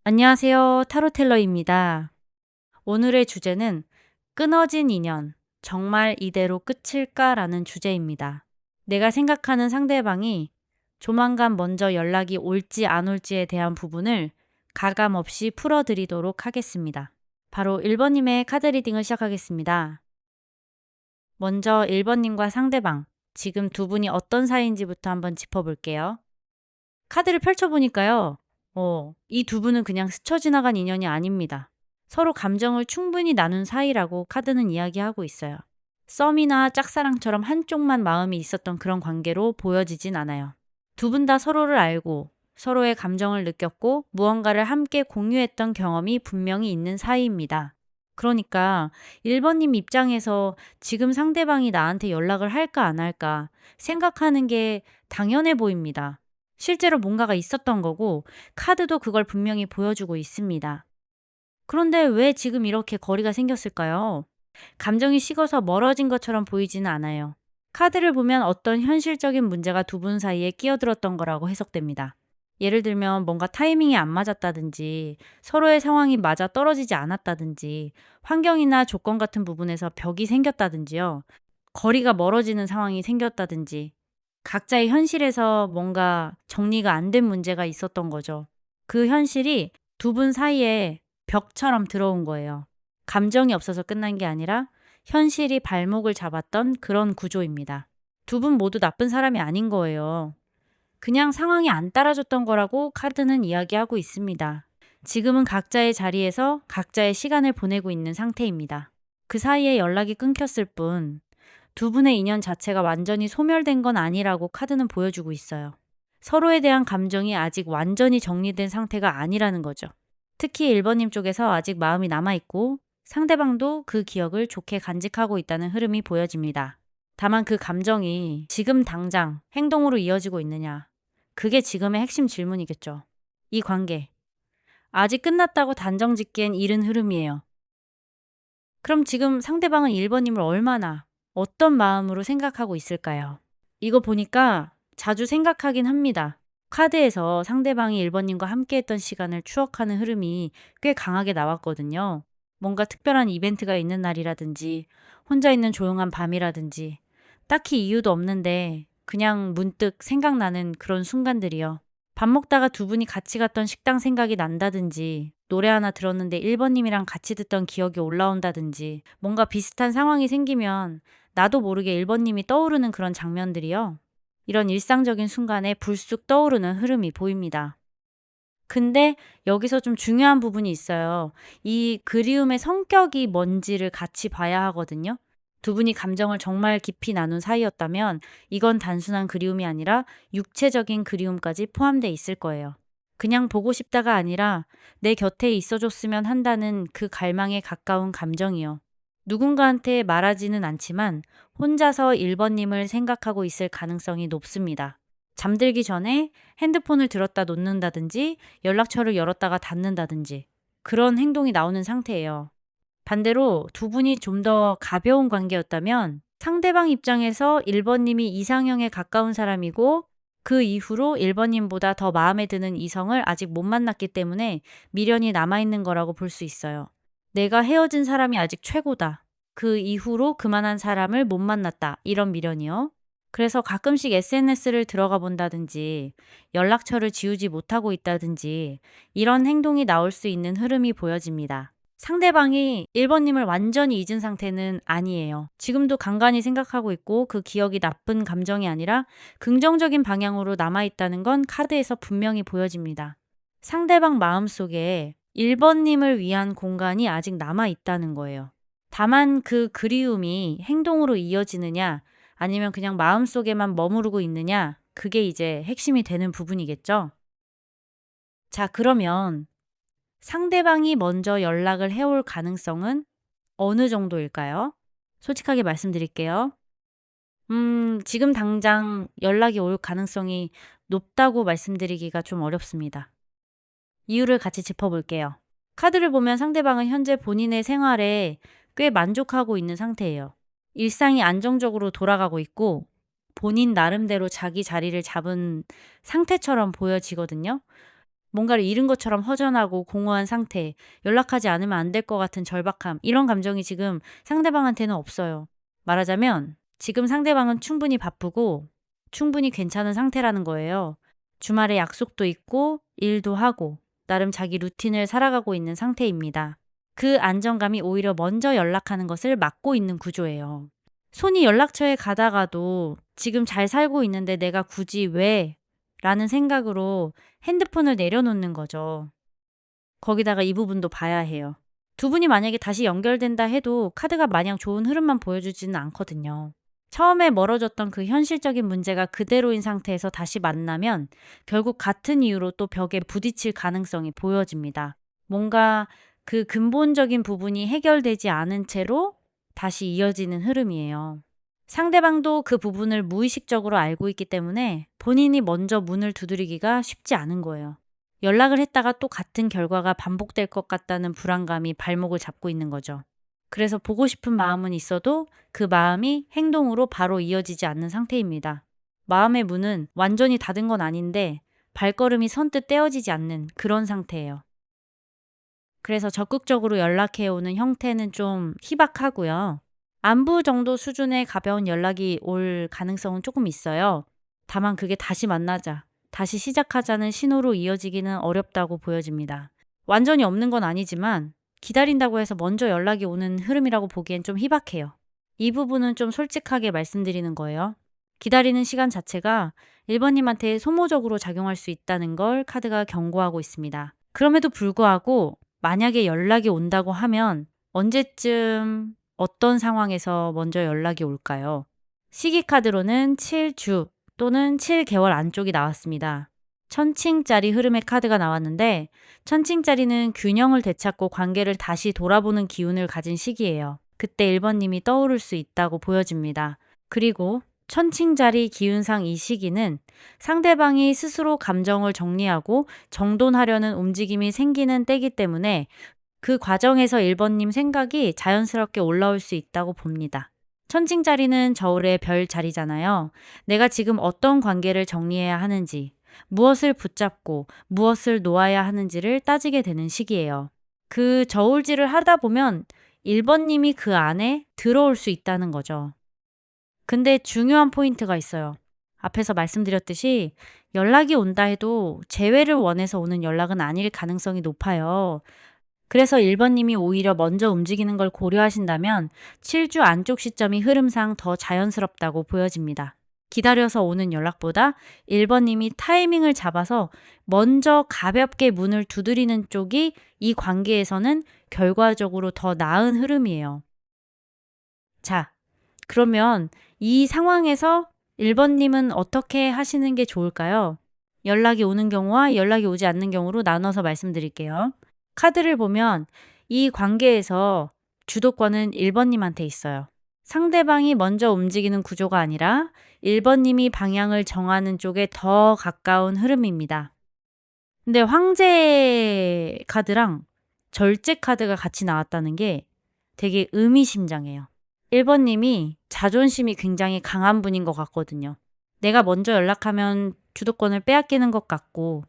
안녕하세요. 타로텔러입니다. 오늘의 주제는 끊어진 인연, 정말 이대로 끝일까라는 주제입니다. 내가 생각하는 상대방이 조만간 먼저 연락이 올지 안 올지에 대한 부분을 가감 없이 풀어드리도록 하겠습니다. 바로 1번님의 카드 리딩을 시작하겠습니다. 먼저 1번님과 상대방, 지금 두 분이 어떤 사이인지부터 한번 짚어볼게요. 카드를 펼쳐보니까요. 이 두 분은 그냥 스쳐 지나간 인연이 아닙니다. 서로 감정을 충분히 나눈 사이라고 카드는 이야기하고 있어요. 썸이나 짝사랑처럼 한쪽만 마음이 있었던 그런 관계로 보여지진 않아요. 두 분 다 서로를 알고 서로의 감정을 느꼈고 무언가를 함께 공유했던 경험이 분명히 있는 사이입니다. 그러니까 1번님 입장에서 지금 상대방이 나한테 연락을 할까 안 할까 생각하는 게 당연해 보입니다. 실제로 뭔가가 있었던 거고 카드도 그걸 분명히 보여주고 있습니다. 그런데 왜 지금 이렇게 거리가 생겼을까요? 감정이 식어서 멀어진 것처럼 보이지는 않아요. 카드를 보면 어떤 현실적인 문제가 두 분 사이에 끼어들었던 거라고 해석됩니다. 예를 들면 뭔가 타이밍이 안 맞았다든지 서로의 상황이 맞아 떨어지지 않았다든지 환경이나 조건 같은 부분에서 벽이 생겼다든지요. 거리가 멀어지는 상황이 생겼다든지 각자의 현실에서 뭔가 정리가 안 된 문제가 있었던 거죠. 그 현실이 두 분 사이에 벽처럼 들어온 거예요. 감정이 없어서 끝난 게 아니라 현실이 발목을 잡았던 그런 구조입니다. 두 분 모두 나쁜 사람이 아닌 거예요. 그냥 상황이 안 따라줬던 거라고 카드는 이야기하고 있습니다. 지금은 각자의 자리에서 각자의 시간을 보내고 있는 상태입니다. 그 사이에 연락이 끊겼을 뿐, 두 분의 인연 자체가 완전히 소멸된 건 아니라고 카드는 보여주고 있어요. 서로에 대한 감정이 아직 완전히 정리된 상태가 아니라는 거죠. 특히 1번님 쪽에서 아직 마음이 남아있고 상대방도 그 기억을 좋게 간직하고 있다는 흐름이 보여집니다. 다만 그 감정이 지금 당장 행동으로 이어지고 있느냐? 그게 지금의 핵심 질문이겠죠. 이 관계. 아직 끝났다고 단정 짓기엔 이른 흐름이에요. 그럼 지금 상대방은 1번님을 얼마나, 어떤 마음으로 생각하고 있을까요? 이거 보니까 자주 생각하긴 합니다. 카드에서 상대방이 1번님과 함께했던 시간을 추억하는 흐름이 꽤 강하게 나왔거든요. 뭔가 특별한 이벤트가 있는 날이라든지, 혼자 있는 조용한 밤이라든지, 딱히 이유도 없는데 그냥 문득 생각나는 그런 순간들이요. 밥 먹다가 두 분이 같이 갔던 식당 생각이 난다든지, 노래 하나 들었는데 1번님이랑 같이 듣던 기억이 올라온다든지, 뭔가 비슷한 상황이 생기면 나도 모르게 1번님이 떠오르는 그런 장면들이요. 이런 일상적인 순간에 불쑥 떠오르는 흐름이 보입니다. 근데 여기서 좀 중요한 부분이 있어요. 이 그리움의 성격이 뭔지를 같이 봐야 하거든요. 두 분이 감정을 정말 깊이 나눈 사이였다면 이건 단순한 그리움이 아니라 육체적인 그리움까지 포함돼 있을 거예요. 그냥 보고 싶다가 아니라 내 곁에 있어줬으면 한다는 그 갈망에 가까운 감정이요. 누군가한테 말하지는 않지만 혼자서 1번님을 생각하고 있을 가능성이 높습니다. 잠들기 전에 핸드폰을 들었다 놓는다든지 연락처를 열었다가 닫는다든지 그런 행동이 나오는 상태예요. 반대로 두 분이 좀 더 가벼운 관계였다면 상대방 입장에서 1번님이 이상형에 가까운 사람이고 그 이후로 1번님보다 더 마음에 드는 이성을 아직 못 만났기 때문에 미련이 남아있는 거라고 볼 수 있어요. 내가 헤어진 사람이 아직 최고다. 그 이후로 그만한 사람을 못 만났다. 이런 미련이요. 그래서 가끔씩 SNS를 들어가 본다든지 연락처를 지우지 못하고 있다든지 이런 행동이 나올 수 있는 흐름이 보여집니다. 상대방이 1번님을 완전히 잊은 상태는 아니에요. 지금도 간간히 생각하고 있고 그 기억이 나쁜 감정이 아니라 긍정적인 방향으로 남아있다는 건 카드에서 분명히 보여집니다. 상대방 마음속에 1번님을 위한 공간이 아직 남아있다는 거예요. 다만 그 그리움이 행동으로 이어지느냐 아니면 그냥 마음속에만 머무르고 있느냐 그게 이제 핵심이 되는 부분이겠죠. 자, 그러면 상대방이 먼저 연락을 해올 가능성은 어느 정도일까요? 솔직하게 말씀드릴게요. 지금 당장 연락이 올 가능성이 높다고 말씀드리기가 좀 어렵습니다. 이유를 같이 짚어볼게요. 카드를 보면 상대방은 현재 본인의 생활에 꽤 만족하고 있는 상태예요. 일상이 안정적으로 돌아가고 있고 본인 나름대로 자기 자리를 잡은 상태처럼 보여지거든요. 뭔가를 잃은 것처럼 허전하고 공허한 상태, 연락하지 않으면 안 될 것 같은 절박함, 이런 감정이 지금 상대방한테는 없어요. 말하자면 지금 상대방은 충분히 바쁘고 충분히 괜찮은 상태라는 거예요. 주말에 약속도 있고 일도 하고 나름 자기 루틴을 살아가고 있는 상태입니다. 그 안정감이 오히려 먼저 연락하는 것을 막고 있는 구조예요. 손이 연락처에 가다가도 지금 잘 살고 있는데 내가 굳이 왜? 라는 생각으로 핸드폰을 내려놓는 거죠. 거기다가 이 부분도 봐야 해요. 두 분이 만약에 다시 연결된다 해도 카드가 마냥 좋은 흐름만 보여주지는 않거든요. 처음에 멀어졌던 그 현실적인 문제가 그대로인 상태에서 다시 만나면 결국 같은 이유로 또 벽에 부딪힐 가능성이 보여집니다. 뭔가 그 근본적인 부분이 해결되지 않은 채로 다시 이어지는 흐름이에요. 상대방도 그 부분을 무의식적으로 알고 있기 때문에 본인이 먼저 문을 두드리기가 쉽지 않은 거예요. 연락을 했다가 또 같은 결과가 반복될 것 같다는 불안감이 발목을 잡고 있는 거죠. 그래서 보고 싶은 마음은 있어도 그 마음이 행동으로 바로 이어지지 않는 상태입니다. 마음의 문은 완전히 닫은 건 아닌데 발걸음이 선뜻 떼어지지 않는 그런 상태예요. 그래서 적극적으로 연락해오는 형태는 좀 희박하고요. 안부 정도 수준의 가벼운 연락이 올 가능성은 조금 있어요. 다만 그게 다시 만나자, 다시 시작하자는 신호로 이어지기는 어렵다고 보여집니다. 완전히 없는 건 아니지만 기다린다고 해서 먼저 연락이 오는 흐름이라고 보기엔 좀 희박해요. 이 부분은 좀 솔직하게 말씀드리는 거예요. 기다리는 시간 자체가 1번님한테 소모적으로 작용할 수 있다는 걸 카드가 경고하고 있습니다. 그럼에도 불구하고 만약에 연락이 온다고 하면 언제쯤 어떤 상황에서 먼저 연락이 올까요? 시기 카드로는 7주 또는 7개월 안쪽이 나왔습니다. 천칭짜리 흐름의 카드가 나왔는데 천칭짜리는 균형을 되찾고 관계를 다시 돌아보는 기운을 가진 시기예요. 그때 1번님이 떠오를 수 있다고 보여집니다. 그리고 천칭자리 기운상 이 시기는 상대방이 스스로 감정을 정리하고 정돈하려는 움직임이 생기는 때이기 때문에 그 과정에서 1번님 생각이 자연스럽게 올라올 수 있다고 봅니다. 천칭자리는 저울의 별 자리잖아요. 내가 지금 어떤 관계를 정리해야 하는지, 무엇을 붙잡고 무엇을 놓아야 하는지를 따지게 되는 시기예요. 그 저울질을 하다 보면 1번님이 그 안에 들어올 수 있다는 거죠. 근데 중요한 포인트가 있어요. 앞에서 말씀드렸듯이 연락이 온다 해도 재회를 원해서 오는 연락은 아닐 가능성이 높아요. 그래서 1번님이 오히려 먼저 움직이는 걸 고려하신다면 7주 안쪽 시점이 흐름상 더 자연스럽다고 보여집니다. 기다려서 오는 연락보다 1번님이 타이밍을 잡아서 먼저 가볍게 문을 두드리는 쪽이 이 관계에서는 결과적으로 더 나은 흐름이에요. 자, 그러면 이 상황에서 1번님은 어떻게 하시는 게 좋을까요? 연락이 오는 경우와 연락이 오지 않는 경우로 나눠서 말씀드릴게요. 카드를 보면 이 관계에서 주도권은 1번님한테 있어요. 상대방이 먼저 움직이는 구조가 아니라 1번님이 방향을 정하는 쪽에 더 가까운 흐름입니다. 근데 황제 카드랑 절제 카드가 같이 나왔다는 게 되게 의미심장해요. 1번님이 자존심이 굉장히 강한 분인 것 같거든요. 내가 먼저 연락하면 주도권을 빼앗기는 것 같고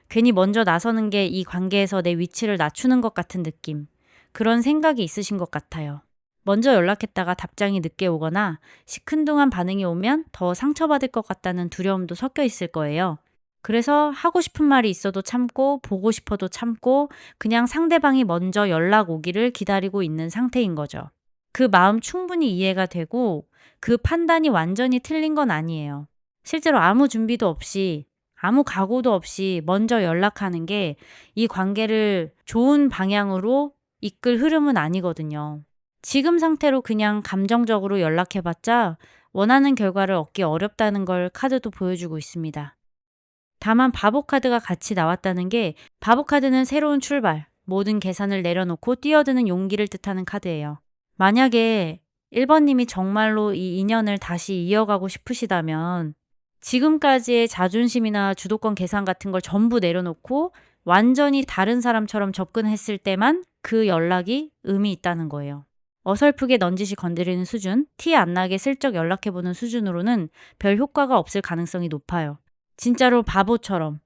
괜히 먼저 나서는 게 이 관계에서 내 위치를 낮추는 것 같은 느낌. 그런 생각이 있으신 것 같아요. 먼저 연락했다가 답장이 늦게 오거나 시큰둥한 반응이 오면 더 상처받을 것 같다는 두려움도 섞여 있을 거예요. 그래서 하고 싶은 말이 있어도 참고 보고 싶어도 참고 그냥 상대방이 먼저 연락 오기를 기다리고 있는 상태인 거죠. 그 마음 충분히 이해가 되고 그 판단이 완전히 틀린 건 아니에요. 실제로 아무 준비도 없이 아무 각오도 없이 먼저 연락하는 게 이 관계를 좋은 방향으로 이끌 흐름은 아니거든요. 지금 상태로 그냥 감정적으로 연락해봤자 원하는 결과를 얻기 어렵다는 걸 카드도 보여주고 있습니다. 다만 바보 카드가 같이 나왔다는 게 바보 카드는 새로운 출발, 모든 계산을 내려놓고 뛰어드는 용기를 뜻하는 카드예요. 만약에 1번님이 정말로 이 인연을 다시 이어가고 싶으시다면 지금까지의 자존심이나 주도권 계산 같은 걸 전부 내려놓고 완전히 다른 사람처럼 접근했을 때만 그 연락이 의미 있다는 거예요. 어설프게 넌지시 건드리는 수준, 티 안 나게 슬쩍 연락해보는 수준으로는 별 효과가 없을 가능성이 높아요. 진짜로 바보처럼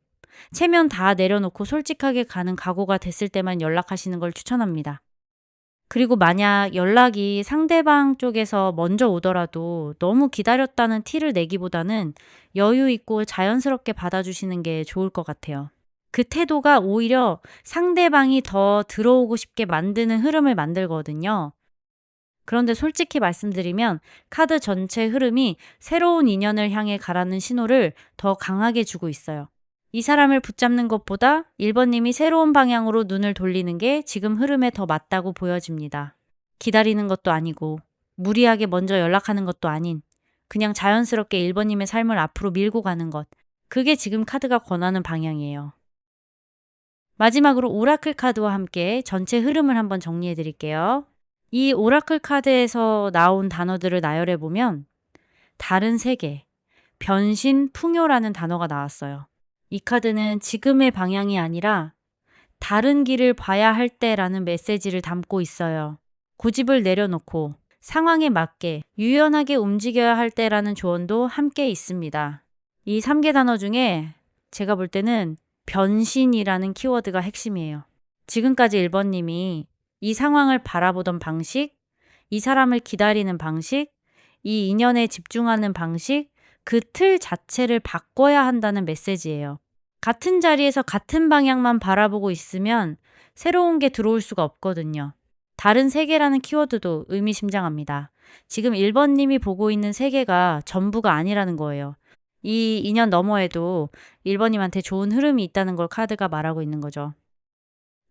체면 다 내려놓고 솔직하게 가는 각오가 됐을 때만 연락하시는 걸 추천합니다. 그리고 만약 연락이 상대방 쪽에서 먼저 오더라도 너무 기다렸다는 티를 내기보다는 여유 있고 자연스럽게 받아주시는 게 좋을 것 같아요. 그 태도가 오히려 상대방이 더 들어오고 싶게 만드는 흐름을 만들거든요. 그런데 솔직히 말씀드리면 카드 전체 흐름이 새로운 인연을 향해 가라는 신호를 더 강하게 주고 있어요. 이 사람을 붙잡는 것보다 1번님이 새로운 방향으로 눈을 돌리는 게 지금 흐름에 더 맞다고 보여집니다. 기다리는 것도 아니고 무리하게 먼저 연락하는 것도 아닌 그냥 자연스럽게 1번님의 삶을 앞으로 밀고 가는 것. 그게 지금 카드가 권하는 방향이에요. 마지막으로 오라클 카드와 함께 전체 흐름을 한번 정리해 드릴게요. 이 오라클 카드에서 나온 단어들을 나열해 보면 다른 세계, 변신, 풍요라는 단어가 나왔어요. 이 카드는 지금의 방향이 아니라 다른 길을 봐야 할 때라는 메시지를 담고 있어요. 고집을 내려놓고 상황에 맞게 유연하게 움직여야 할 때라는 조언도 함께 있습니다. 이 3개 단어 중에 제가 볼 때는 변신이라는 키워드가 핵심이에요. 지금까지 1번님이 이 상황을 바라보던 방식, 이 사람을 기다리는 방식, 이 인연에 집중하는 방식, 그 틀 자체를 바꿔야 한다는 메시지예요. 같은 자리에서 같은 방향만 바라보고 있으면 새로운 게 들어올 수가 없거든요. 다른 세계라는 키워드도 의미심장합니다. 지금 1번님이 보고 있는 세계가 전부가 아니라는 거예요. 이 인연 너머에도 1번님한테 좋은 흐름이 있다는 걸 카드가 말하고 있는 거죠.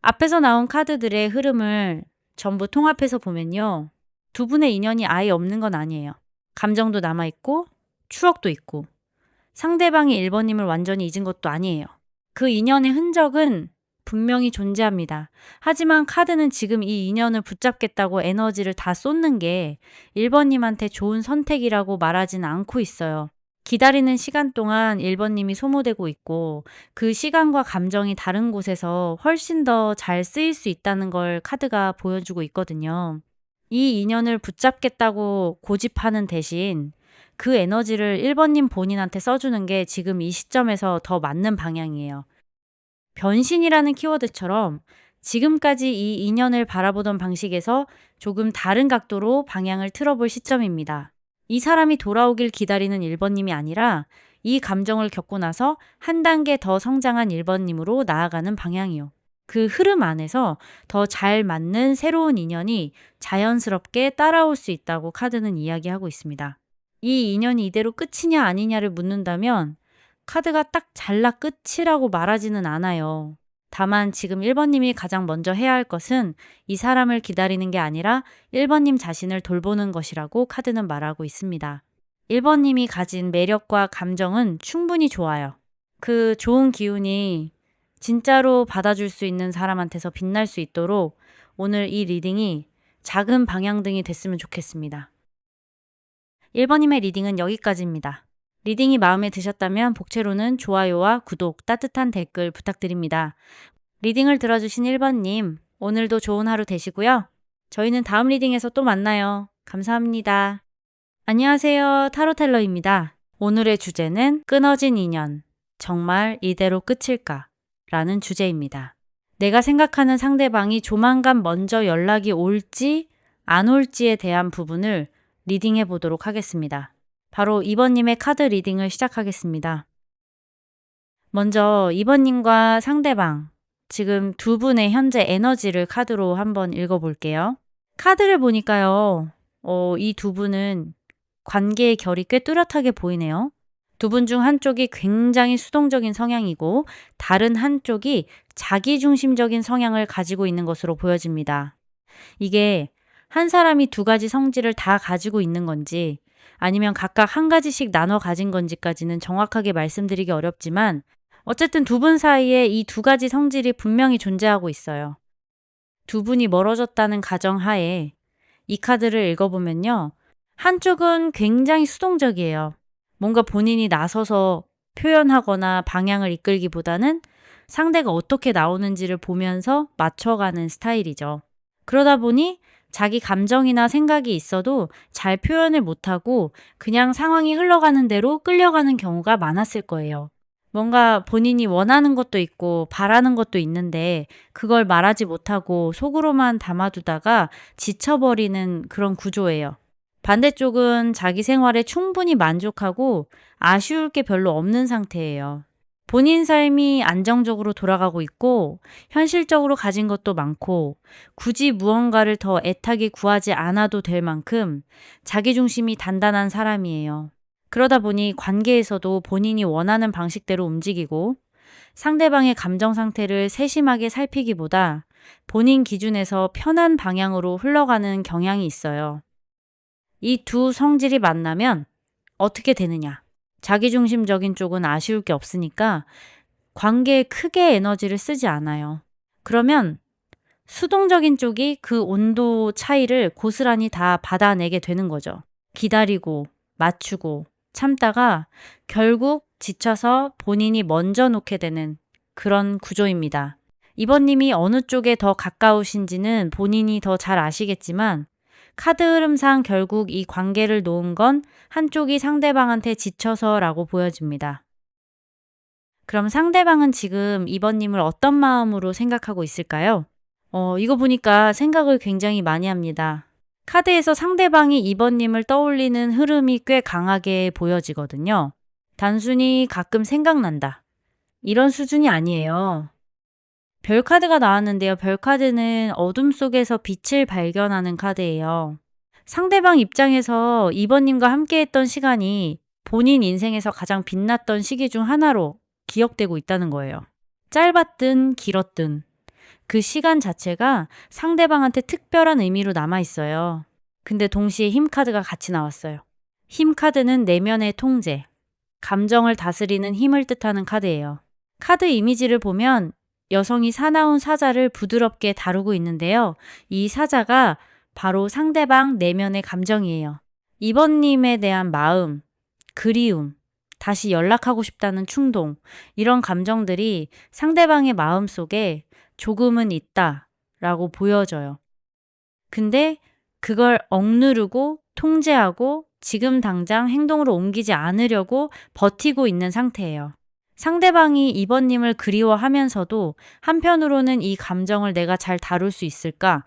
앞에서 나온 카드들의 흐름을 전부 통합해서 보면요. 두 분의 인연이 아예 없는 건 아니에요. 감정도 남아있고 추억도 있고 상대방이 1번님을 완전히 잊은 것도 아니에요. 그 인연의 흔적은 분명히 존재합니다. 하지만 카드는 지금 이 인연을 붙잡겠다고 에너지를 다 쏟는 게 1번님한테 좋은 선택이라고 말하진 않고 있어요. 기다리는 시간 동안 1번님이 소모되고 있고 그 시간과 감정이 다른 곳에서 훨씬 더 잘 쓰일 수 있다는 걸 카드가 보여주고 있거든요. 이 인연을 붙잡겠다고 고집하는 대신 그 에너지를 1번님 본인한테 써주는 게 지금 이 시점에서 더 맞는 방향이에요. 변신이라는 키워드처럼 지금까지 이 인연을 바라보던 방식에서 조금 다른 각도로 방향을 틀어볼 시점입니다. 이 사람이 돌아오길 기다리는 1번님이 아니라 이 감정을 겪고 나서 한 단계 더 성장한 1번님으로 나아가는 방향이요. 그 흐름 안에서 더 잘 맞는 새로운 인연이 자연스럽게 따라올 수 있다고 카드는 이야기하고 있습니다. 이 인연이 이대로 끝이냐 아니냐를 묻는다면 카드가 딱 잘라 끝이라고 말하지는 않아요. 다만 지금 1번님이 가장 먼저 해야 할 것은 이 사람을 기다리는 게 아니라 1번님 자신을 돌보는 것이라고 카드는 말하고 있습니다. 1번님이 가진 매력과 감정은 충분히 좋아요. 그 좋은 기운이 진짜로 받아줄 수 있는 사람한테서 빛날 수 있도록 오늘 이 리딩이 작은 방향등이 됐으면 좋겠습니다. 1번님의 리딩은 여기까지입니다. 리딩이 마음에 드셨다면 복채로는 좋아요와 구독, 따뜻한 댓글 부탁드립니다. 리딩을 들어주신 1번님, 오늘도 좋은 하루 되시고요. 저희는 다음 리딩에서 또 만나요. 감사합니다. 안녕하세요. 타로텔러입니다. 오늘의 주제는 끊어진 인연, 정말 이대로 끝일까? 라는 주제입니다. 내가 생각하는 상대방이 조만간 먼저 연락이 올지 안 올지에 대한 부분을 리딩해 보도록 하겠습니다. 바로 2번님의 카드 리딩을 시작하겠습니다. 먼저 2번님과 상대방, 지금 두 분의 현재 에너지를 카드로 한번 읽어볼게요. 카드를 보니까요, 이 두 분은 관계의 결이 꽤 뚜렷하게 보이네요. 두 분 중 한쪽이 굉장히 수동적인 성향이고 다른 한쪽이 자기중심적인 성향을 가지고 있는 것으로 보여집니다. 이게 한 사람이 두 가지 성질을 다 가지고 있는 건지 아니면 각각 한 가지씩 나눠 가진 건지까지는 정확하게 말씀드리기 어렵지만 어쨌든 두 분 사이에 이 두 가지 성질이 분명히 존재하고 있어요. 두 분이 멀어졌다는 가정하에 이 카드를 읽어보면요. 한쪽은 굉장히 수동적이에요. 뭔가 본인이 나서서 표현하거나 방향을 이끌기보다는 상대가 어떻게 나오는지를 보면서 맞춰가는 스타일이죠. 그러다 보니 자기 감정이나 생각이 있어도 잘 표현을 못하고 그냥 상황이 흘러가는 대로 끌려가는 경우가 많았을 거예요. 뭔가 본인이 원하는 것도 있고 바라는 것도 있는데 그걸 말하지 못하고 속으로만 담아두다가 지쳐버리는 그런 구조예요. 반대쪽은 자기 생활에 충분히 만족하고 아쉬울 게 별로 없는 상태예요. 본인 삶이 안정적으로 돌아가고 있고 현실적으로 가진 것도 많고 굳이 무언가를 더 애타게 구하지 않아도 될 만큼 자기중심이 단단한 사람이에요. 그러다 보니 관계에서도 본인이 원하는 방식대로 움직이고 상대방의 감정 상태를 세심하게 살피기보다 본인 기준에서 편한 방향으로 흘러가는 경향이 있어요. 이 두 성질이 만나면 어떻게 되느냐? 자기중심적인 쪽은 아쉬울 게 없으니까 관계에 크게 에너지를 쓰지 않아요. 그러면 수동적인 쪽이 그 온도 차이를 고스란히 다 받아내게 되는 거죠. 기다리고, 맞추고, 참다가 결국 지쳐서 본인이 먼저 놓게 되는 그런 구조입니다. 이번님이 어느 쪽에 더 가까우신지는 본인이 더 잘 아시겠지만 카드 흐름상 결국 이 관계를 놓은 건 한쪽이 상대방한테 지쳐서라고 보여집니다. 그럼 상대방은 지금 이번님을 어떤 마음으로 생각하고 있을까요? 이거 보니까 생각을 굉장히 많이 합니다. 카드에서 상대방이 이번님을 떠올리는 흐름이 꽤 강하게 보여지거든요. 단순히 가끔 생각난다. 이런 수준이 아니에요. 별 카드가 나왔는데요. 별 카드는 어둠 속에서 빛을 발견하는 카드예요. 상대방 입장에서 이번님과 함께했던 시간이 본인 인생에서 가장 빛났던 시기 중 하나로 기억되고 있다는 거예요. 짧았든 길었든 그 시간 자체가 상대방한테 특별한 의미로 남아있어요. 근데 동시에 힘 카드가 같이 나왔어요. 힘 카드는 내면의 통제, 감정을 다스리는 힘을 뜻하는 카드예요. 카드 이미지를 보면 여성이 사나운 사자를 부드럽게 다루고 있는데요. 이 사자가 바로 상대방 내면의 감정이에요. 이번님에 대한 마음, 그리움, 다시 연락하고 싶다는 충동, 이런 감정들이 상대방의 마음 속에 조금은 있다라고 보여져요. 근데 그걸 억누르고 통제하고 지금 당장 행동으로 옮기지 않으려고 버티고 있는 상태예요. 상대방이 이번님을 그리워하면서도 한편으로는 이 감정을 내가 잘 다룰 수 있을까?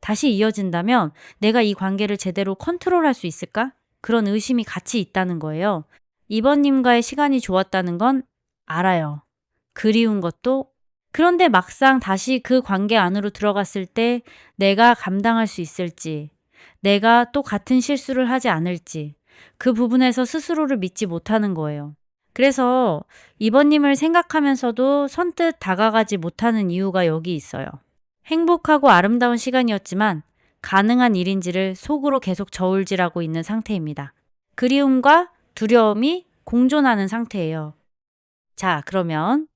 다시 이어진다면 내가 이 관계를 제대로 컨트롤할 수 있을까? 그런 의심이 같이 있다는 거예요. 이번님과의 시간이 좋았다는 건 알아요. 그리운 것도. 그런데 막상 다시 그 관계 안으로 들어갔을 때 내가 감당할 수 있을지, 내가 또 같은 실수를 하지 않을지, 그 부분에서 스스로를 믿지 못하는 거예요. 그래서 이번님을 생각하면서도 선뜻 다가가지 못하는 이유가 여기 있어요. 행복하고 아름다운 시간이었지만 가능한 일인지를 속으로 계속 저울질하고 있는 상태입니다. 그리움과 두려움이 공존하는 상태예요. 자, 그러면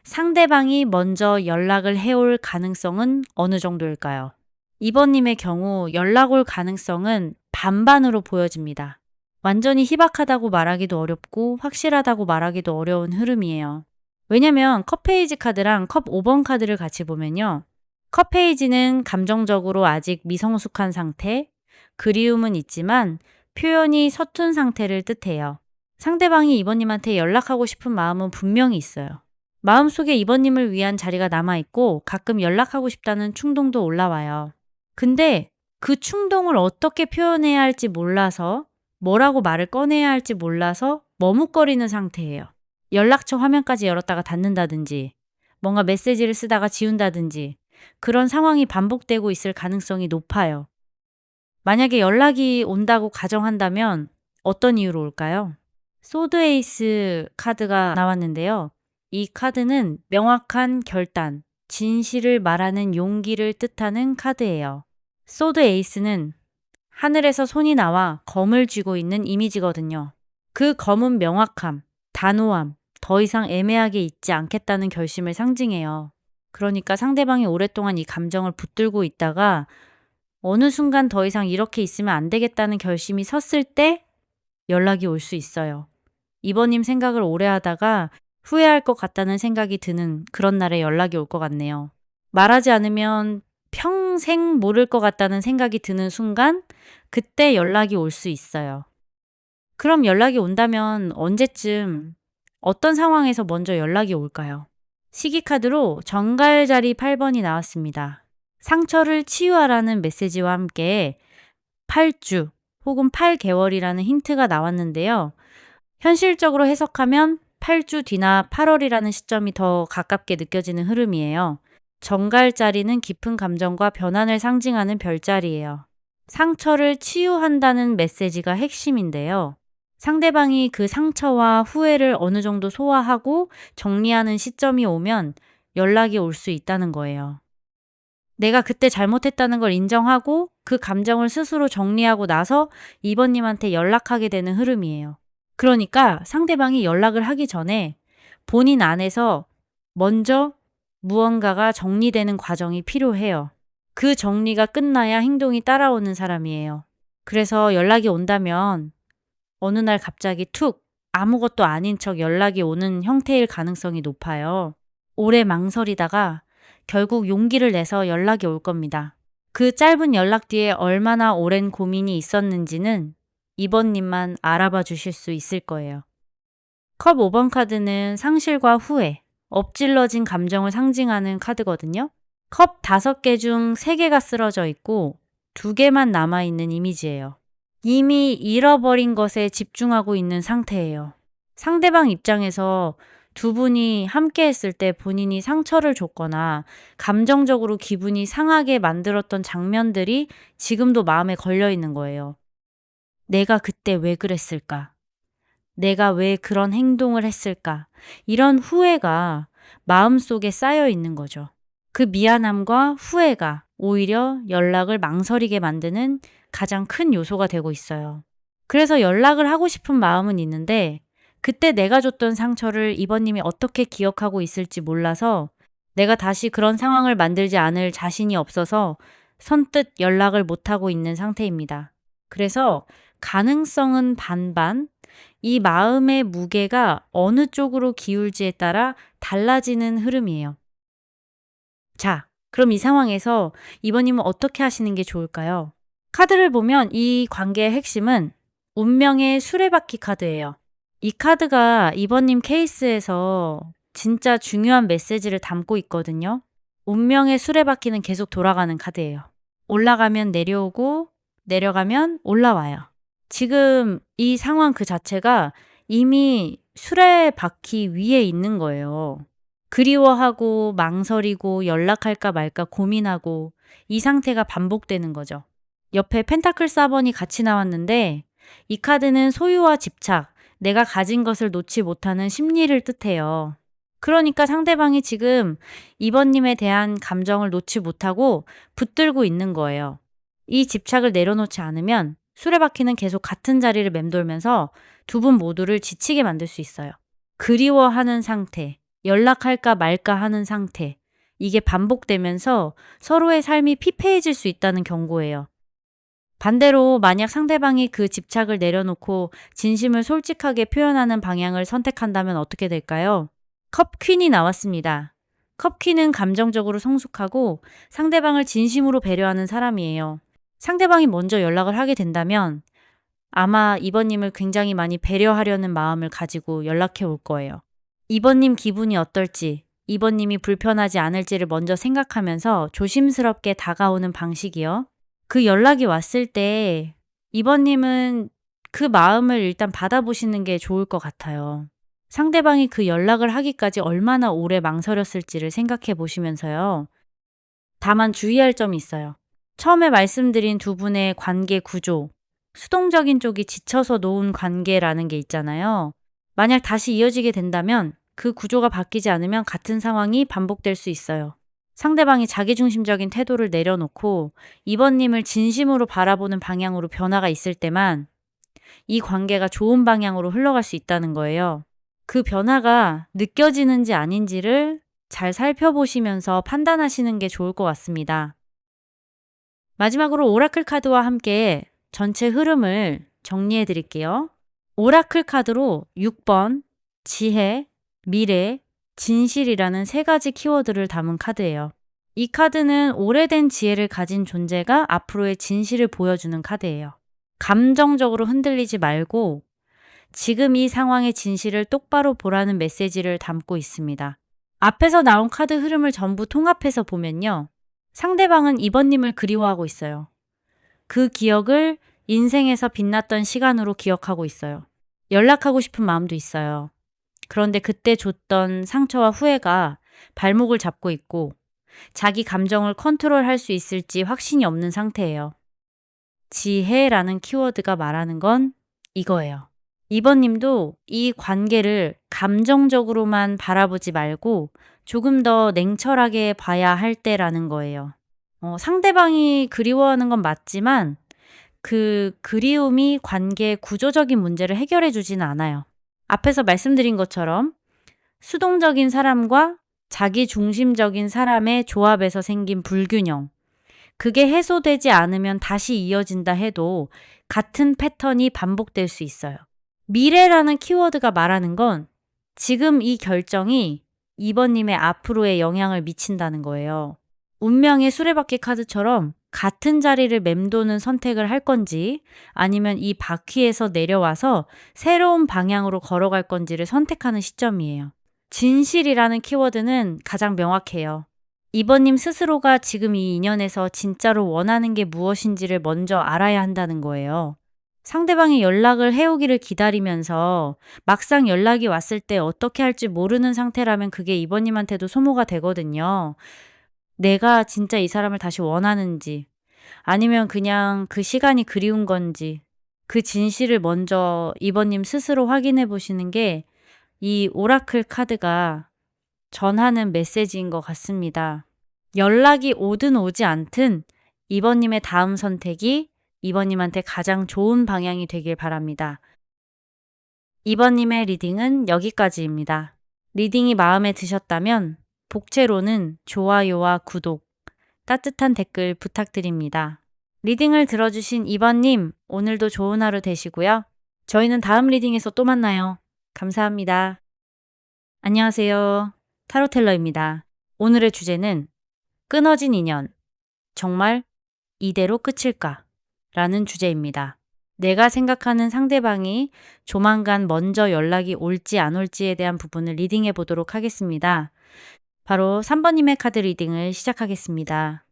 상대방이 먼저 연락을 해올 가능성은 어느 정도일까요? 이번님의 경우 연락 올 가능성은 반반으로 보여집니다. 완전히 희박하다고 말하기도 어렵고 확실하다고 말하기도 어려운 흐름이에요. 왜냐면 컵페이지 카드랑 컵 5번 카드를 같이 보면요. 컵페이지는 감정적으로 아직 미성숙한 상태, 그리움은 있지만 표현이 서툰 상태를 뜻해요. 상대방이 이번님한테 연락하고 싶은 마음은 분명히 있어요. 마음속에 이번님을 위한 자리가 남아있고 가끔 연락하고 싶다는 충동도 올라와요. 근데 그 충동을 어떻게 표현해야 할지 몰라서 뭐라고 말을 꺼내야 할지 몰라서 머뭇거리는 상태예요. 연락처 화면까지 열었다가 닫는다든지 뭔가 메시지를 쓰다가 지운다든지 그런 상황이 반복되고 있을 가능성이 높아요. 만약에 연락이 온다고 가정한다면 어떤 이유로 올까요? 소드 에이스 카드가 나왔는데요. 이 카드는 명확한 결단, 진실을 말하는 용기를 뜻하는 카드예요. 소드 에이스는 하늘에서 손이 나와 검을 쥐고 있는 이미지거든요. 그 검은 명확함, 단호함, 더 이상 애매하게 있지 않겠다는 결심을 상징해요. 그러니까 상대방이 오랫동안 이 감정을 붙들고 있다가 어느 순간 더 이상 이렇게 있으면 안 되겠다는 결심이 섰을 때 연락이 올 수 있어요. 이번님 생각을 오래 하다가 후회할 것 같다는 생각이 드는 그런 날에 연락이 올 것 같네요. 말하지 않으면 평생 모를 것 같다는 생각이 드는 순간 그때 연락이 올 수 있어요. 그럼 연락이 온다면 언제쯤 어떤 상황에서 먼저 연락이 올까요? 시기카드로 정갈자리 8번이 나왔습니다. 상처를 치유하라는 메시지와 함께 8주 혹은 8개월이라는 힌트가 나왔는데요. 현실적으로 해석하면 8주 뒤나 8월이라는 시점이 더 가깝게 느껴지는 흐름이에요. 정갈자리는 깊은 감정과 변환을 상징하는 별자리예요. 상처를 치유한다는 메시지가 핵심인데요. 상대방이 그 상처와 후회를 어느 정도 소화하고 정리하는 시점이 오면 연락이 올 수 있다는 거예요. 내가 그때 잘못했다는 걸 인정하고 그 감정을 스스로 정리하고 나서 이번님한테 연락하게 되는 흐름이에요. 그러니까 상대방이 연락을 하기 전에 본인 안에서 먼저 무언가가 정리되는 과정이 필요해요. 그 정리가 끝나야 행동이 따라오는 사람이에요. 그래서 연락이 온다면 어느 날 갑자기 툭 아무것도 아닌 척 연락이 오는 형태일 가능성이 높아요. 오래 망설이다가 결국 용기를 내서 연락이 올 겁니다. 그 짧은 연락 뒤에 얼마나 오랜 고민이 있었는지는 이번님만 알아봐 주실 수 있을 거예요. 컵 5번 카드는 상실과 후회, 엎질러진 감정을 상징하는 카드거든요. 컵 5개 중 3개가 쓰러져 있고 2개만 남아있는 이미지예요. 이미 잃어버린 것에 집중하고 있는 상태예요. 상대방 입장에서 두 분이 함께 했을 때 본인이 상처를 줬거나 감정적으로 기분이 상하게 만들었던 장면들이 지금도 마음에 걸려 있는 거예요. 내가 그때 왜 그랬을까? 내가 왜 그런 행동을 했을까? 이런 후회가 마음속에 쌓여 있는 거죠. 그 미안함과 후회가 오히려 연락을 망설이게 만드는 가장 큰 요소가 되고 있어요. 그래서 연락을 하고 싶은 마음은 있는데 그때 내가 줬던 상처를 이번님이 어떻게 기억하고 있을지 몰라서 내가 다시 그런 상황을 만들지 않을 자신이 없어서 선뜻 연락을 못하고 있는 상태입니다. 그래서 가능성은 반반, 이 마음의 무게가 어느 쪽으로 기울지에 따라 달라지는 흐름이에요. 자, 그럼 이 상황에서 이번님은 어떻게 하시는 게 좋을까요? 카드를 보면 이 관계의 핵심은 운명의 수레바퀴 카드예요. 이 카드가 이번님 케이스에서 진짜 중요한 메시지를 담고 있거든요. 운명의 수레바퀴는 계속 돌아가는 카드예요. 올라가면 내려오고 내려가면 올라와요. 지금 이 상황 그 자체가 이미 수레바퀴 위에 있는 거예요. 그리워하고 망설이고 연락할까 말까 고민하고 이 상태가 반복되는 거죠. 옆에 펜타클 4번이 같이 나왔는데 이 카드는 소유와 집착, 내가 가진 것을 놓지 못하는 심리를 뜻해요. 그러니까 상대방이 지금 이번님에 대한 감정을 놓지 못하고 붙들고 있는 거예요. 이 집착을 내려놓지 않으면 수레바퀴는 계속 같은 자리를 맴돌면서 두 분 모두를 지치게 만들 수 있어요. 그리워하는 상태, 연락할까 말까 하는 상태, 이게 반복되면서 서로의 삶이 피폐해질 수 있다는 경고예요. 반대로 만약 상대방이 그 집착을 내려놓고 진심을 솔직하게 표현하는 방향을 선택한다면 어떻게 될까요? 컵 퀸이 나왔습니다. 컵 퀸은 감정적으로 성숙하고 상대방을 진심으로 배려하는 사람이에요. 상대방이 먼저 연락을 하게 된다면 아마 이번님을 굉장히 많이 배려하려는 마음을 가지고 연락해 올 거예요. 이번님 기분이 어떨지, 이번님이 불편하지 않을지를 먼저 생각하면서 조심스럽게 다가오는 방식이요. 그 연락이 왔을 때 이번님은 그 마음을 일단 받아보시는 게 좋을 것 같아요. 상대방이 그 연락을 하기까지 얼마나 오래 망설였을지를 생각해 보시면서요. 다만 주의할 점이 있어요. 처음에 말씀드린 두 분의 관계 구조, 수동적인 쪽이 지쳐서 놓은 관계라는 게 있잖아요. 만약 다시 이어지게 된다면 그 구조가 바뀌지 않으면 같은 상황이 반복될 수 있어요. 상대방이 자기중심적인 태도를 내려놓고 이번님을 진심으로 바라보는 방향으로 변화가 있을 때만 이 관계가 좋은 방향으로 흘러갈 수 있다는 거예요. 그 변화가 느껴지는지 아닌지를 잘 살펴보시면서 판단하시는 게 좋을 것 같습니다. 마지막으로 오라클 카드와 함께 전체 흐름을 정리해 드릴게요. 오라클 카드로 6번, 지혜, 미래, 진실이라는 3가지 키워드를 담은 카드예요. 이 카드는 오래된 지혜를 가진 존재가 앞으로의 진실을 보여주는 카드예요. 감정적으로 흔들리지 말고 지금 이 상황의 진실을 똑바로 보라는 메시지를 담고 있습니다. 앞에서 나온 카드 흐름을 전부 통합해서 보면요. 상대방은 2번님을 그리워하고 있어요. 그 기억을 인생에서 빛났던 시간으로 기억하고 있어요. 연락하고 싶은 마음도 있어요. 그런데 그때 줬던 상처와 후회가 발목을 잡고 있고 자기 감정을 컨트롤할 수 있을지 확신이 없는 상태예요. 지혜라는 키워드가 말하는 건 이거예요. 2번님도 이 관계를 감정적으로만 바라보지 말고 조금 더 냉철하게 봐야 할 때라는 거예요. 상대방이 그리워하는 건 맞지만 그 그리움이 관계의 구조적인 문제를 해결해 주지는 않아요. 앞에서 말씀드린 것처럼 수동적인 사람과 자기 중심적인 사람의 조합에서 생긴 불균형. 그게 해소되지 않으면 다시 이어진다 해도 같은 패턴이 반복될 수 있어요. 미래라는 키워드가 말하는 건 지금 이 결정이 2번님의 앞으로의 영향을 미친다는 거예요. 운명의 수레바퀴 카드처럼 같은 자리를 맴도는 선택을 할 건지 아니면 이 바퀴에서 내려와서 새로운 방향으로 걸어갈 건지를 선택하는 시점이에요. 진실이라는 키워드는 가장 명확해요. 2번님 스스로가 지금 이 인연에서 진짜로 원하는 게 무엇인지를 먼저 알아야 한다는 거예요. 상대방이 연락을 해오기를 기다리면서 막상 연락이 왔을 때 어떻게 할지 모르는 상태라면 그게 2번님한테도 소모가 되거든요. 내가 진짜 이 사람을 다시 원하는지 아니면 그냥 그 시간이 그리운 건지 그 진실을 먼저 2번님 스스로 확인해 보시는 게 이 오라클 카드가 전하는 메시지인 것 같습니다. 연락이 오든 오지 않든 2번님의 다음 선택이 2번님한테 가장 좋은 방향이 되길 바랍니다. 2번님의 리딩은 여기까지입니다. 리딩이 마음에 드셨다면 복채로는 좋아요와 구독, 따뜻한 댓글 부탁드립니다. 리딩을 들어주신 2번님, 오늘도 좋은 하루 되시고요. 저희는 다음 리딩에서 또 만나요. 감사합니다. 안녕하세요. 타로텔러입니다. 오늘의 주제는 끊어진 인연, 정말 이대로 끝일까? 라는 주제입니다. 내가 생각하는 상대방이 조만간 먼저 연락이 올지 안 올지에 대한 부분을 리딩해 보도록 하겠습니다. 바로 3번님의 카드 리딩을 시작하겠습니다.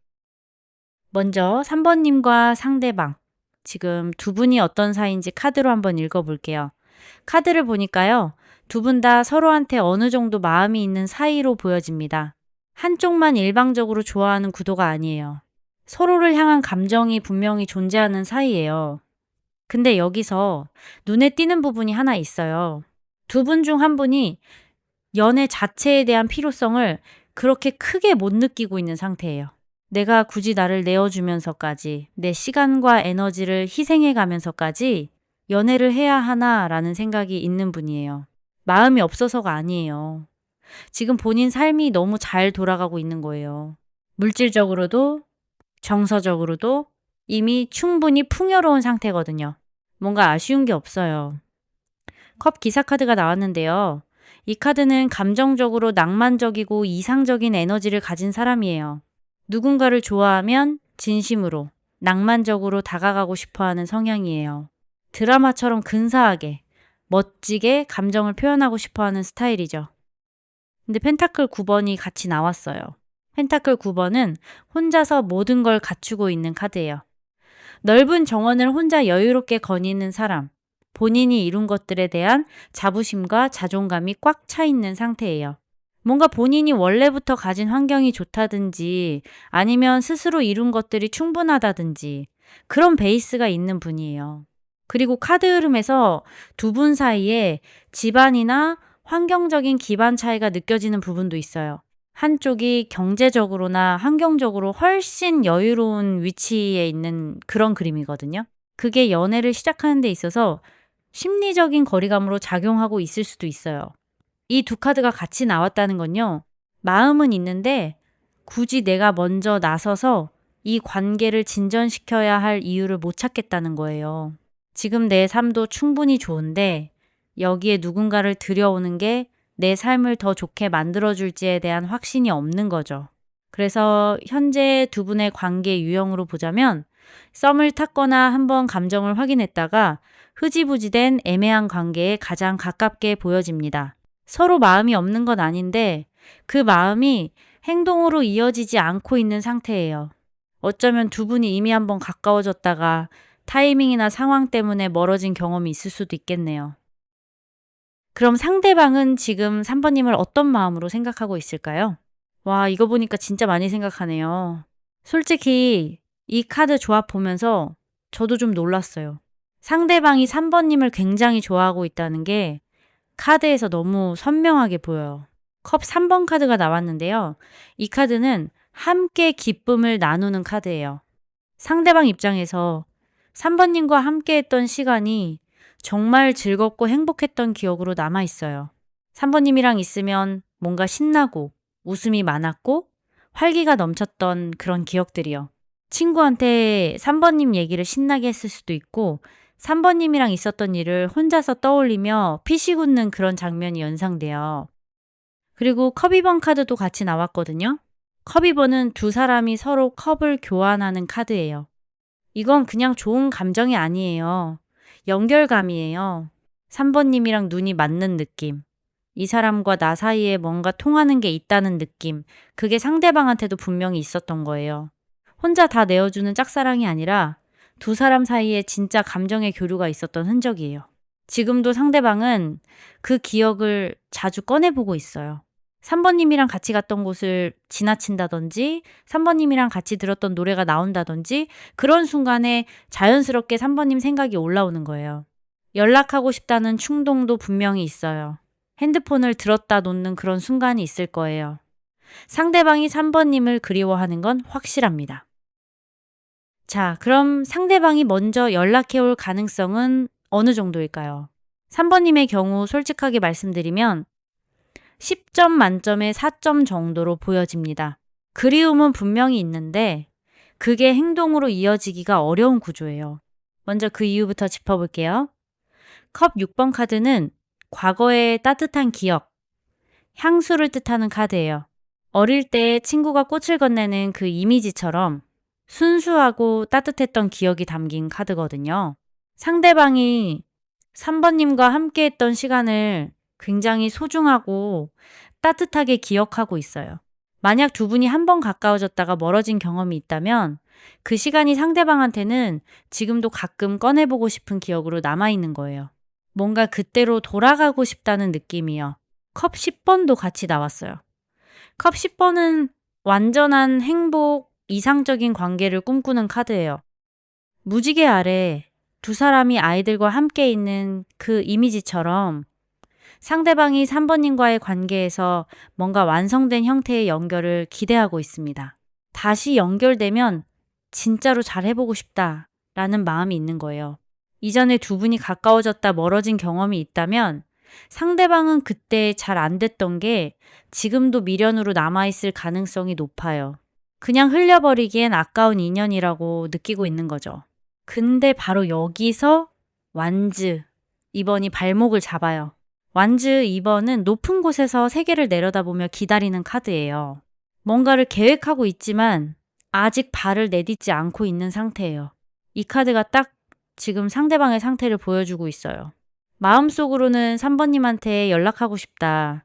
먼저 3번님과 상대방, 지금 두 분이 어떤 사이인지 카드로 한번 읽어볼게요. 카드를 보니까요. 두 분 다 서로한테 어느 정도 마음이 있는 사이로 보여집니다. 한쪽만 일방적으로 좋아하는 구도가 아니에요. 서로를 향한 감정이 분명히 존재하는 사이예요. 근데 여기서 눈에 띄는 부분이 하나 있어요. 두 분 중 한 분이 연애 자체에 대한 필요성을 그렇게 크게 못 느끼고 있는 상태예요. 내가 굳이 나를 내어주면서까지 내 시간과 에너지를 희생해 가면서까지 연애를 해야 하나라는 생각이 있는 분이에요. 마음이 없어서가 아니에요. 지금 본인 삶이 너무 잘 돌아가고 있는 거예요. 물질적으로도 정서적으로도 이미 충분히 풍요로운 상태거든요. 뭔가 아쉬운 게 없어요. 컵 기사 카드가 나왔는데요. 이 카드는 감정적으로 낭만적이고 이상적인 에너지를 가진 사람이에요. 누군가를 좋아하면 진심으로, 낭만적으로 다가가고 싶어하는 성향이에요. 드라마처럼 근사하게, 멋지게 감정을 표현하고 싶어하는 스타일이죠. 근데 펜타클 9번이 같이 나왔어요. 펜타클 9번은 혼자서 모든 걸 갖추고 있는 카드예요. 넓은 정원을 혼자 여유롭게 거니는 사람, 본인이 이룬 것들에 대한 자부심과 자존감이 꽉 차 있는 상태예요. 뭔가 본인이 원래부터 가진 환경이 좋다든지 아니면 스스로 이룬 것들이 충분하다든지 그런 베이스가 있는 분이에요. 그리고 카드 흐름에서 두 분 사이에 집안이나 환경적인 기반 차이가 느껴지는 부분도 있어요. 한쪽이 경제적으로나 환경적으로 훨씬 여유로운 위치에 있는 그런 그림이거든요. 그게 연애를 시작하는 데 있어서 심리적인 거리감으로 작용하고 있을 수도 있어요. 이 두 카드가 같이 나왔다는 건요. 마음은 있는데 굳이 내가 먼저 나서서 이 관계를 진전시켜야 할 이유를 못 찾겠다는 거예요. 지금 내 삶도 충분히 좋은데 여기에 누군가를 들여오는 게 내 삶을 더 좋게 만들어줄지에 대한 확신이 없는 거죠. 그래서 현재 두 분의 관계 유형으로 보자면 썸을 탔거나 한번 감정을 확인했다가 흐지부지된 애매한 관계에 가장 가깝게 보여집니다. 서로 마음이 없는 건 아닌데 그 마음이 행동으로 이어지지 않고 있는 상태예요. 어쩌면 두 분이 이미 한번 가까워졌다가 타이밍이나 상황 때문에 멀어진 경험이 있을 수도 있겠네요. 그럼 상대방은 지금 3번님을 어떤 마음으로 생각하고 있을까요? 와, 이거 보니까 진짜 많이 생각하네요. 솔직히 이 카드 조합 보면서 저도 좀 놀랐어요. 상대방이 3번님을 굉장히 좋아하고 있다는 게 카드에서 너무 선명하게 보여요. 컵 3번 카드가 나왔는데요. 이 카드는 함께 기쁨을 나누는 카드예요. 상대방 입장에서 3번님과 함께 했던 시간이 정말 즐겁고 행복했던 기억으로 남아 있어요. 3번님이랑 있으면 뭔가 신나고 웃음이 많았고 활기가 넘쳤던 그런 기억들이요. 친구한테 3번님 얘기를 신나게 했을 수도 있고 3번님이랑 있었던 일을 혼자서 떠올리며 피식 웃는 그런 장면이 연상돼요. 그리고 컵 2번 카드도 같이 나왔거든요. 컵 2번은 두 사람이 서로 컵을 교환하는 카드예요. 이건 그냥 좋은 감정이 아니에요. 연결감이에요. 3번님이랑 눈이 맞는 느낌. 이 사람과 나 사이에 뭔가 통하는 게 있다는 느낌. 그게 상대방한테도 분명히 있었던 거예요. 혼자 다 내어주는 짝사랑이 아니라 두 사람 사이에 진짜 감정의 교류가 있었던 흔적이에요. 지금도 상대방은 그 기억을 자주 꺼내보고 있어요. 3번님이랑 같이 갔던 곳을 지나친다든지 3번님이랑 같이 들었던 노래가 나온다든지 그런 순간에 자연스럽게 3번님 생각이 올라오는 거예요. 연락하고 싶다는 충동도 분명히 있어요. 핸드폰을 들었다 놓는 그런 순간이 있을 거예요. 상대방이 3번님을 그리워하는 건 확실합니다. 자, 그럼 상대방이 먼저 연락해올 가능성은 어느 정도일까요? 3번님의 경우 솔직하게 말씀드리면 10점 만점에 4점 정도로 보여집니다. 그리움은 분명히 있는데 그게 행동으로 이어지기가 어려운 구조예요. 먼저 그 이유부터 짚어볼게요. 컵 6번 카드는 과거의 따뜻한 기억, 향수를 뜻하는 카드예요. 어릴 때 친구가 꽃을 건네는 그 이미지처럼 순수하고 따뜻했던 기억이 담긴 카드거든요. 상대방이 3번님과 함께 했던 시간을 굉장히 소중하고 따뜻하게 기억하고 있어요. 만약 두 분이 한 번 가까워졌다가 멀어진 경험이 있다면 그 시간이 상대방한테는 지금도 가끔 꺼내보고 싶은 기억으로 남아있는 거예요. 뭔가 그때로 돌아가고 싶다는 느낌이요. 컵 10번도 같이 나왔어요. 컵 10번은 완전한 행복, 이상적인 관계를 꿈꾸는 카드예요. 무지개 아래 두 사람이 아이들과 함께 있는 그 이미지처럼 상대방이 3번님과의 관계에서 뭔가 완성된 형태의 연결을 기대하고 있습니다. 다시 연결되면 진짜로 잘 해보고 싶다라는 마음이 있는 거예요. 이전에 두 분이 가까워졌다 멀어진 경험이 있다면 상대방은 그때 잘 안 됐던 게 지금도 미련으로 남아있을 가능성이 높아요. 그냥 흘려버리기엔 아까운 인연이라고 느끼고 있는 거죠. 근데 바로 여기서 완즈 2번이 발목을 잡아요. 완즈 2번은 높은 곳에서 세계를 내려다보며 기다리는 카드예요. 뭔가를 계획하고 있지만 아직 발을 내딛지 않고 있는 상태예요. 이 카드가 딱 지금 상대방의 상태를 보여주고 있어요. 마음속으로는 3번님한테 연락하고 싶다.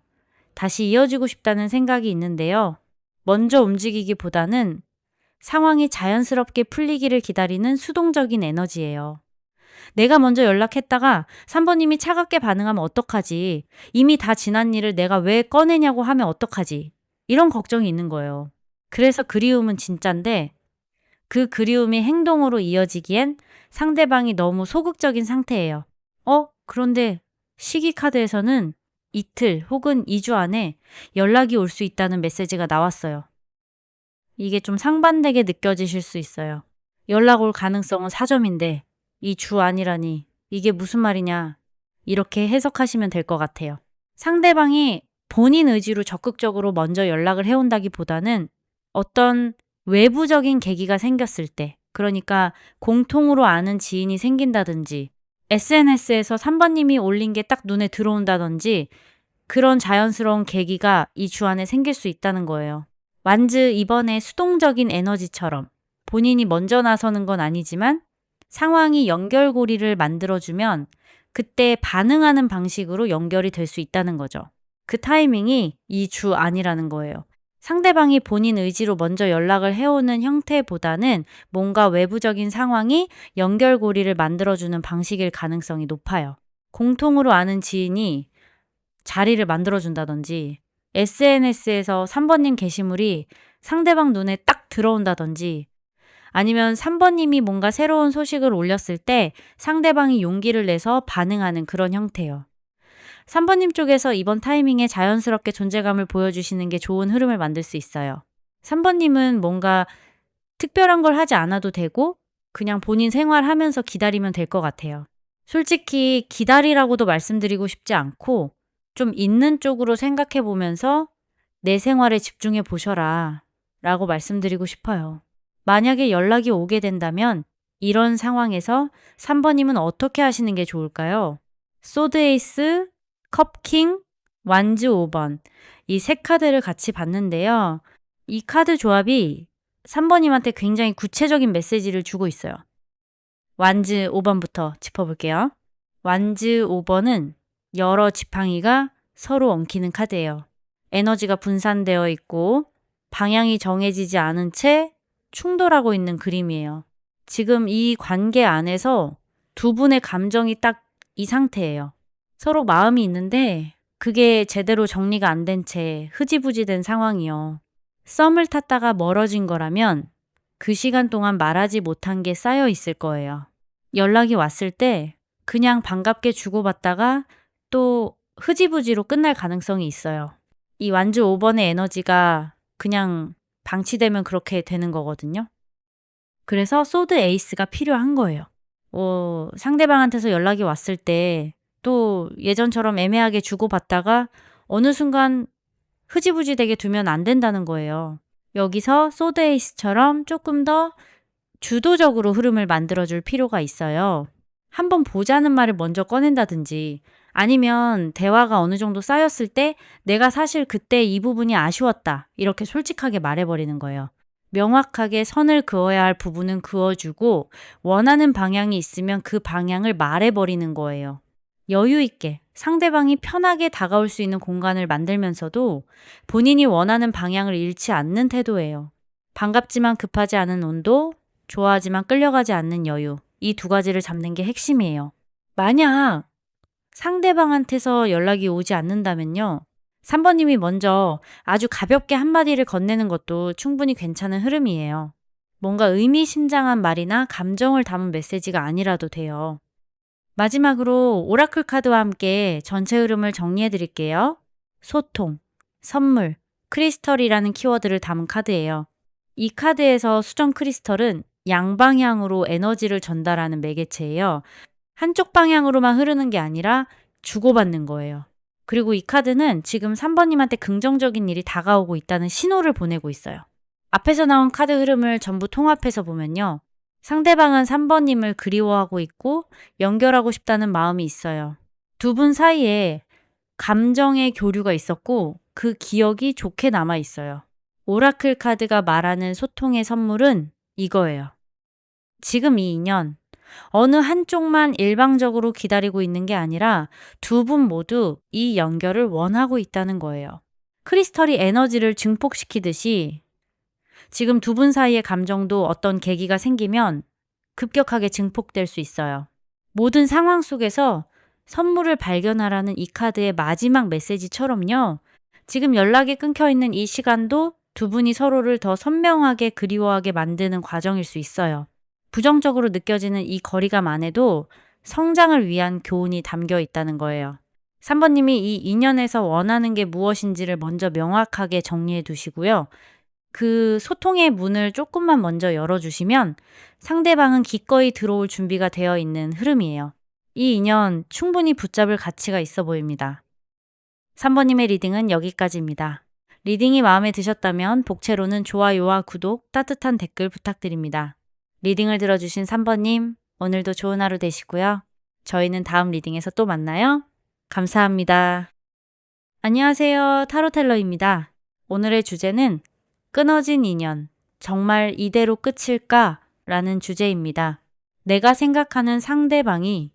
다시 이어지고 싶다는 생각이 있는데요. 먼저 움직이기보다는 상황이 자연스럽게 풀리기를 기다리는 수동적인 에너지예요. 내가 먼저 연락했다가 3번님이 차갑게 반응하면 어떡하지? 이미 다 지난 일을 내가 왜 꺼내냐고 하면 어떡하지? 이런 걱정이 있는 거예요. 그래서 그리움은 진짠데 그 그리움이 행동으로 이어지기엔 상대방이 너무 소극적인 상태예요. 그런데 시기 카드에서는 이틀 혹은 2주 안에 연락이 올 수 있다는 메시지가 나왔어요. 이게 좀 상반되게 느껴지실 수 있어요. 연락 올 가능성은 4점인데 2주 안이라니 이게 무슨 말이냐 이렇게 해석하시면 될 것 같아요. 상대방이 본인 의지로 적극적으로 먼저 연락을 해온다기보다는 어떤 외부적인 계기가 생겼을 때, 그러니까 공통으로 아는 지인이 생긴다든지 SNS에서 3번님이 올린 게 딱 눈에 들어온다든지 그런 자연스러운 계기가 2주 안에 생길 수 있다는 거예요. 완즈 이번에 수동적인 에너지처럼 본인이 먼저 나서는 건 아니지만 상황이 연결고리를 만들어주면 그때 반응하는 방식으로 연결이 될 수 있다는 거죠. 그 타이밍이 이 주 안이라는 거예요. 상대방이 본인 의지로 먼저 연락을 해오는 형태보다는 뭔가 외부적인 상황이 연결고리를 만들어주는 방식일 가능성이 높아요. 공통으로 아는 지인이 자리를 만들어준다든지 SNS에서 3번님 게시물이 상대방 눈에 딱 들어온다든지 아니면 3번님이 뭔가 새로운 소식을 올렸을 때 상대방이 용기를 내서 반응하는 그런 형태요. 3번님 쪽에서 이번 타이밍에 자연스럽게 존재감을 보여주시는 게 좋은 흐름을 만들 수 있어요. 3번님은 뭔가 특별한 걸 하지 않아도 되고 그냥 본인 생활하면서 기다리면 될 것 같아요. 솔직히 기다리라고도 말씀드리고 싶지 않고 좀 있는 쪽으로 생각해 보면서 내 생활에 집중해 보셔라 라고 말씀드리고 싶어요. 만약에 연락이 오게 된다면 이런 상황에서 3번님은 어떻게 하시는 게 좋을까요? 소드 에이스, 컵킹, 완즈 5번 이 세 카드를 같이 봤는데요. 이 카드 조합이 3번님한테 굉장히 구체적인 메시지를 주고 있어요. 완즈 5번부터 짚어볼게요. 완즈 5번은 여러 지팡이가 서로 엉키는 카드예요. 에너지가 분산되어 있고 방향이 정해지지 않은 채 충돌하고 있는 그림이에요. 지금 이 관계 안에서 두 분의 감정이 딱 이 상태예요. 서로 마음이 있는데 그게 제대로 정리가 안 된 채 흐지부지 된 상황이요. 썸을 탔다가 멀어진 거라면 그 시간 동안 말하지 못한 게 쌓여 있을 거예요. 연락이 왔을 때 그냥 반갑게 주고받다가 또 흐지부지로 끝날 가능성이 있어요. 이 완주 5번의 에너지가 그냥 방치되면 그렇게 되는 거거든요. 그래서 소드 에이스가 필요한 거예요. 상대방한테서 연락이 왔을 때 또 예전처럼 애매하게 주고받다가 어느 순간 흐지부지 되게 두면 안 된다는 거예요. 여기서 소드 에이스처럼 조금 더 주도적으로 흐름을 만들어줄 필요가 있어요. 한번 보자는 말을 먼저 꺼낸다든지 아니면 대화가 어느 정도 쌓였을 때 내가 사실 그때 이 부분이 아쉬웠다. 이렇게 솔직하게 말해버리는 거예요. 명확하게 선을 그어야 할 부분은 그어주고 원하는 방향이 있으면 그 방향을 말해버리는 거예요. 여유 있게 상대방이 편하게 다가올 수 있는 공간을 만들면서도 본인이 원하는 방향을 잃지 않는 태도예요. 반갑지만 급하지 않은 온도, 좋아하지만 끌려가지 않는 여유. 이 두 가지를 잡는 게 핵심이에요. 만약 상대방한테서 연락이 오지 않는다면요. 3번님이 먼저 아주 가볍게 한마디를 건네는 것도 충분히 괜찮은 흐름이에요. 뭔가 의미심장한 말이나 감정을 담은 메시지가 아니라도 돼요. 마지막으로 오라클 카드와 함께 전체 흐름을 정리해 드릴게요. 소통, 선물, 크리스털이라는 키워드를 담은 카드예요. 이 카드에서 수정 크리스털은 양방향으로 에너지를 전달하는 매개체예요. 한쪽 방향으로만 흐르는 게 아니라 주고받는 거예요. 그리고 이 카드는 지금 3번님한테 긍정적인 일이 다가오고 있다는 신호를 보내고 있어요. 앞에서 나온 카드 흐름을 전부 통합해서 보면요. 상대방은 3번님을 그리워하고 있고 연결하고 싶다는 마음이 있어요. 두 분 사이에 감정의 교류가 있었고 그 기억이 좋게 남아 있어요. 오라클 카드가 말하는 소통의 선물은 이거예요. 지금 이 인연, 어느 한쪽만 일방적으로 기다리고 있는 게 아니라 두 분 모두 이 연결을 원하고 있다는 거예요. 크리스털이 에너지를 증폭시키듯이 지금 두 분 사이의 감정도 어떤 계기가 생기면 급격하게 증폭될 수 있어요. 모든 상황 속에서 선물을 발견하라는 이 카드의 마지막 메시지처럼요. 지금 연락이 끊겨 있는 이 시간도 두 분이 서로를 더 선명하게 그리워하게 만드는 과정일 수 있어요. 부정적으로 느껴지는 이 거리감 안에도 성장을 위한 교훈이 담겨 있다는 거예요. 3번님이 이 인연에서 원하는 게 무엇인지를 먼저 명확하게 정리해 두시고요. 그 소통의 문을 조금만 먼저 열어주시면 상대방은 기꺼이 들어올 준비가 되어 있는 흐름이에요. 이 인연 충분히 붙잡을 가치가 있어 보입니다. 3번님의 리딩은 여기까지입니다. 리딩이 마음에 드셨다면 복채로는 좋아요와 구독, 따뜻한 댓글 부탁드립니다. 리딩을 들어주신 3번님, 오늘도 좋은 하루 되시고요. 저희는 다음 리딩에서 또 만나요. 감사합니다. 안녕하세요. 타로텔러입니다. 오늘의 주제는 끊어진 인연, 정말 이대로 끝일까? 라는 주제입니다. 내가 생각하는 상대방이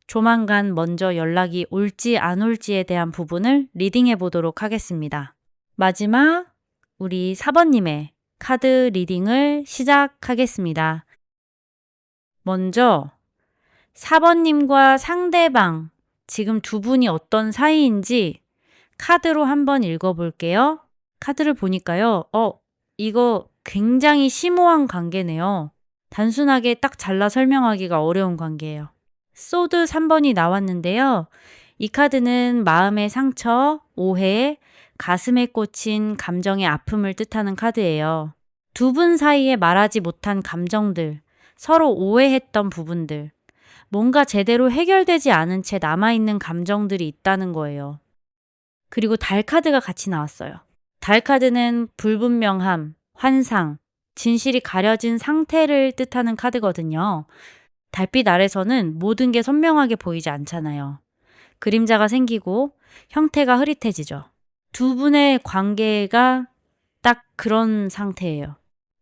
조만간 먼저 연락이 올지 안 올지에 대한 부분을 리딩해 보도록 하겠습니다. 마지막 우리 4번님의 카드 리딩을 시작하겠습니다. 먼저 4번님과 상대방, 지금 두 분이 어떤 사이인지 카드로 한번 읽어볼게요. 카드를 보니까요. 이거 굉장히 심오한 관계네요. 단순하게 딱 잘라 설명하기가 어려운 관계예요. 소드 3번이 나왔는데요. 이 카드는 마음의 상처, 오해, 가슴에 꽂힌 감정의 아픔을 뜻하는 카드예요. 두 분 사이에 말하지 못한 감정들, 서로 오해했던 부분들, 뭔가 제대로 해결되지 않은 채 남아있는 감정들이 있다는 거예요. 그리고 달 카드가 같이 나왔어요. 달 카드는 불분명함, 환상, 진실이 가려진 상태를 뜻하는 카드거든요. 달빛 아래서는 모든 게 선명하게 보이지 않잖아요. 그림자가 생기고 형태가 흐릿해지죠. 두 분의 관계가 딱 그런 상태예요.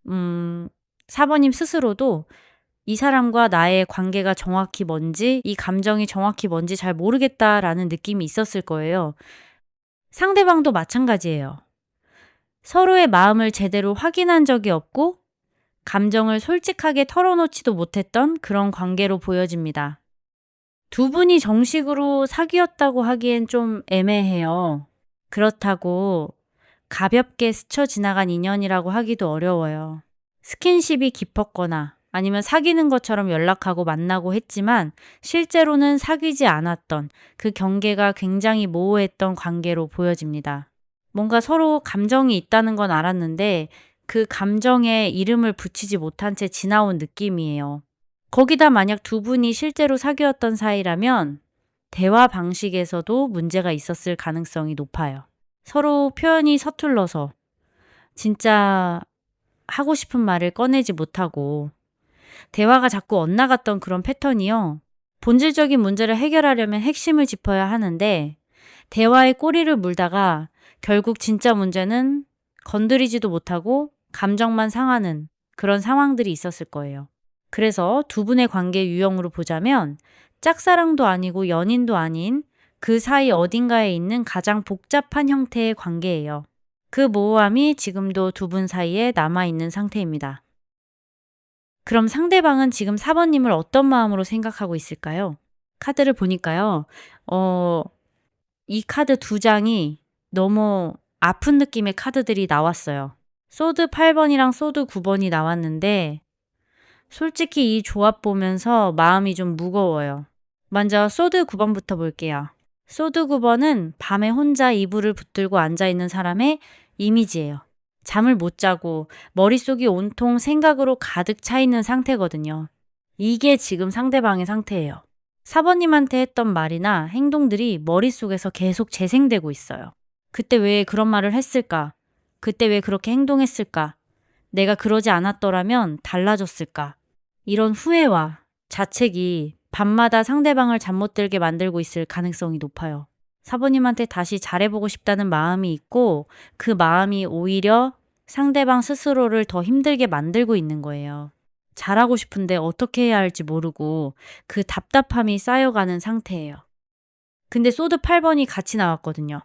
4번님 스스로도 이 사람과 나의 관계가 정확히 뭔지, 이 감정이 정확히 뭔지 잘 모르겠다라는 느낌이 있었을 거예요. 상대방도 마찬가지예요. 서로의 마음을 제대로 확인한 적이 없고 감정을 솔직하게 털어놓지도 못했던 그런 관계로 보여집니다. 두 분이 정식으로 사귀었다고 하기엔 좀 애매해요. 그렇다고 가볍게 스쳐 지나간 인연이라고 하기도 어려워요. 스킨십이 깊었거나 아니면 사귀는 것처럼 연락하고 만나고 했지만 실제로는 사귀지 않았던 그 경계가 굉장히 모호했던 관계로 보여집니다. 뭔가 서로 감정이 있다는 건 알았는데 그 감정에 이름을 붙이지 못한 채 지나온 느낌이에요. 거기다 만약 두 분이 실제로 사귀었던 사이라면 대화 방식에서도 문제가 있었을 가능성이 높아요. 서로 표현이 서툴러서 진짜 하고 싶은 말을 꺼내지 못하고 대화가 자꾸 엇나갔던 그런 패턴이요. 본질적인 문제를 해결하려면 핵심을 짚어야 하는데 대화의 꼬리를 물다가 결국 진짜 문제는 건드리지도 못하고 감정만 상하는 그런 상황들이 있었을 거예요. 그래서 두 분의 관계 유형으로 보자면 짝사랑도 아니고 연인도 아닌 그 사이 어딘가에 있는 가장 복잡한 형태의 관계예요. 그 모호함이 지금도 두 분 사이에 남아있는 상태입니다. 그럼 상대방은 지금 4번님을 어떤 마음으로 생각하고 있을까요? 카드를 보니까요. 이 카드 두 장이 너무 아픈 느낌의 카드들이 나왔어요. 소드 8번이랑 소드 9번이 나왔는데 솔직히 이 조합 보면서 마음이 좀 무거워요. 먼저 소드 9번부터 볼게요. 소드 9번은 밤에 혼자 이불을 붙들고 앉아있는 사람의 이미지예요. 잠을 못 자고 머릿속이 온통 생각으로 가득 차 있는 상태거든요. 이게 지금 상대방의 상태예요. 4번님한테 했던 말이나 행동들이 머릿속에서 계속 재생되고 있어요. 그때 왜 그런 말을 했을까? 그때 왜 그렇게 행동했을까? 내가 그러지 않았더라면 달라졌을까? 이런 후회와 자책이 밤마다 상대방을 잠 못 들게 만들고 있을 가능성이 높아요. 4번님한테 다시 잘해보고 싶다는 마음이 있고 그 마음이 오히려 상대방 스스로를 더 힘들게 만들고 있는 거예요. 잘하고 싶은데 어떻게 해야 할지 모르고 그 답답함이 쌓여가는 상태예요. 근데 소드 8번이 같이 나왔거든요.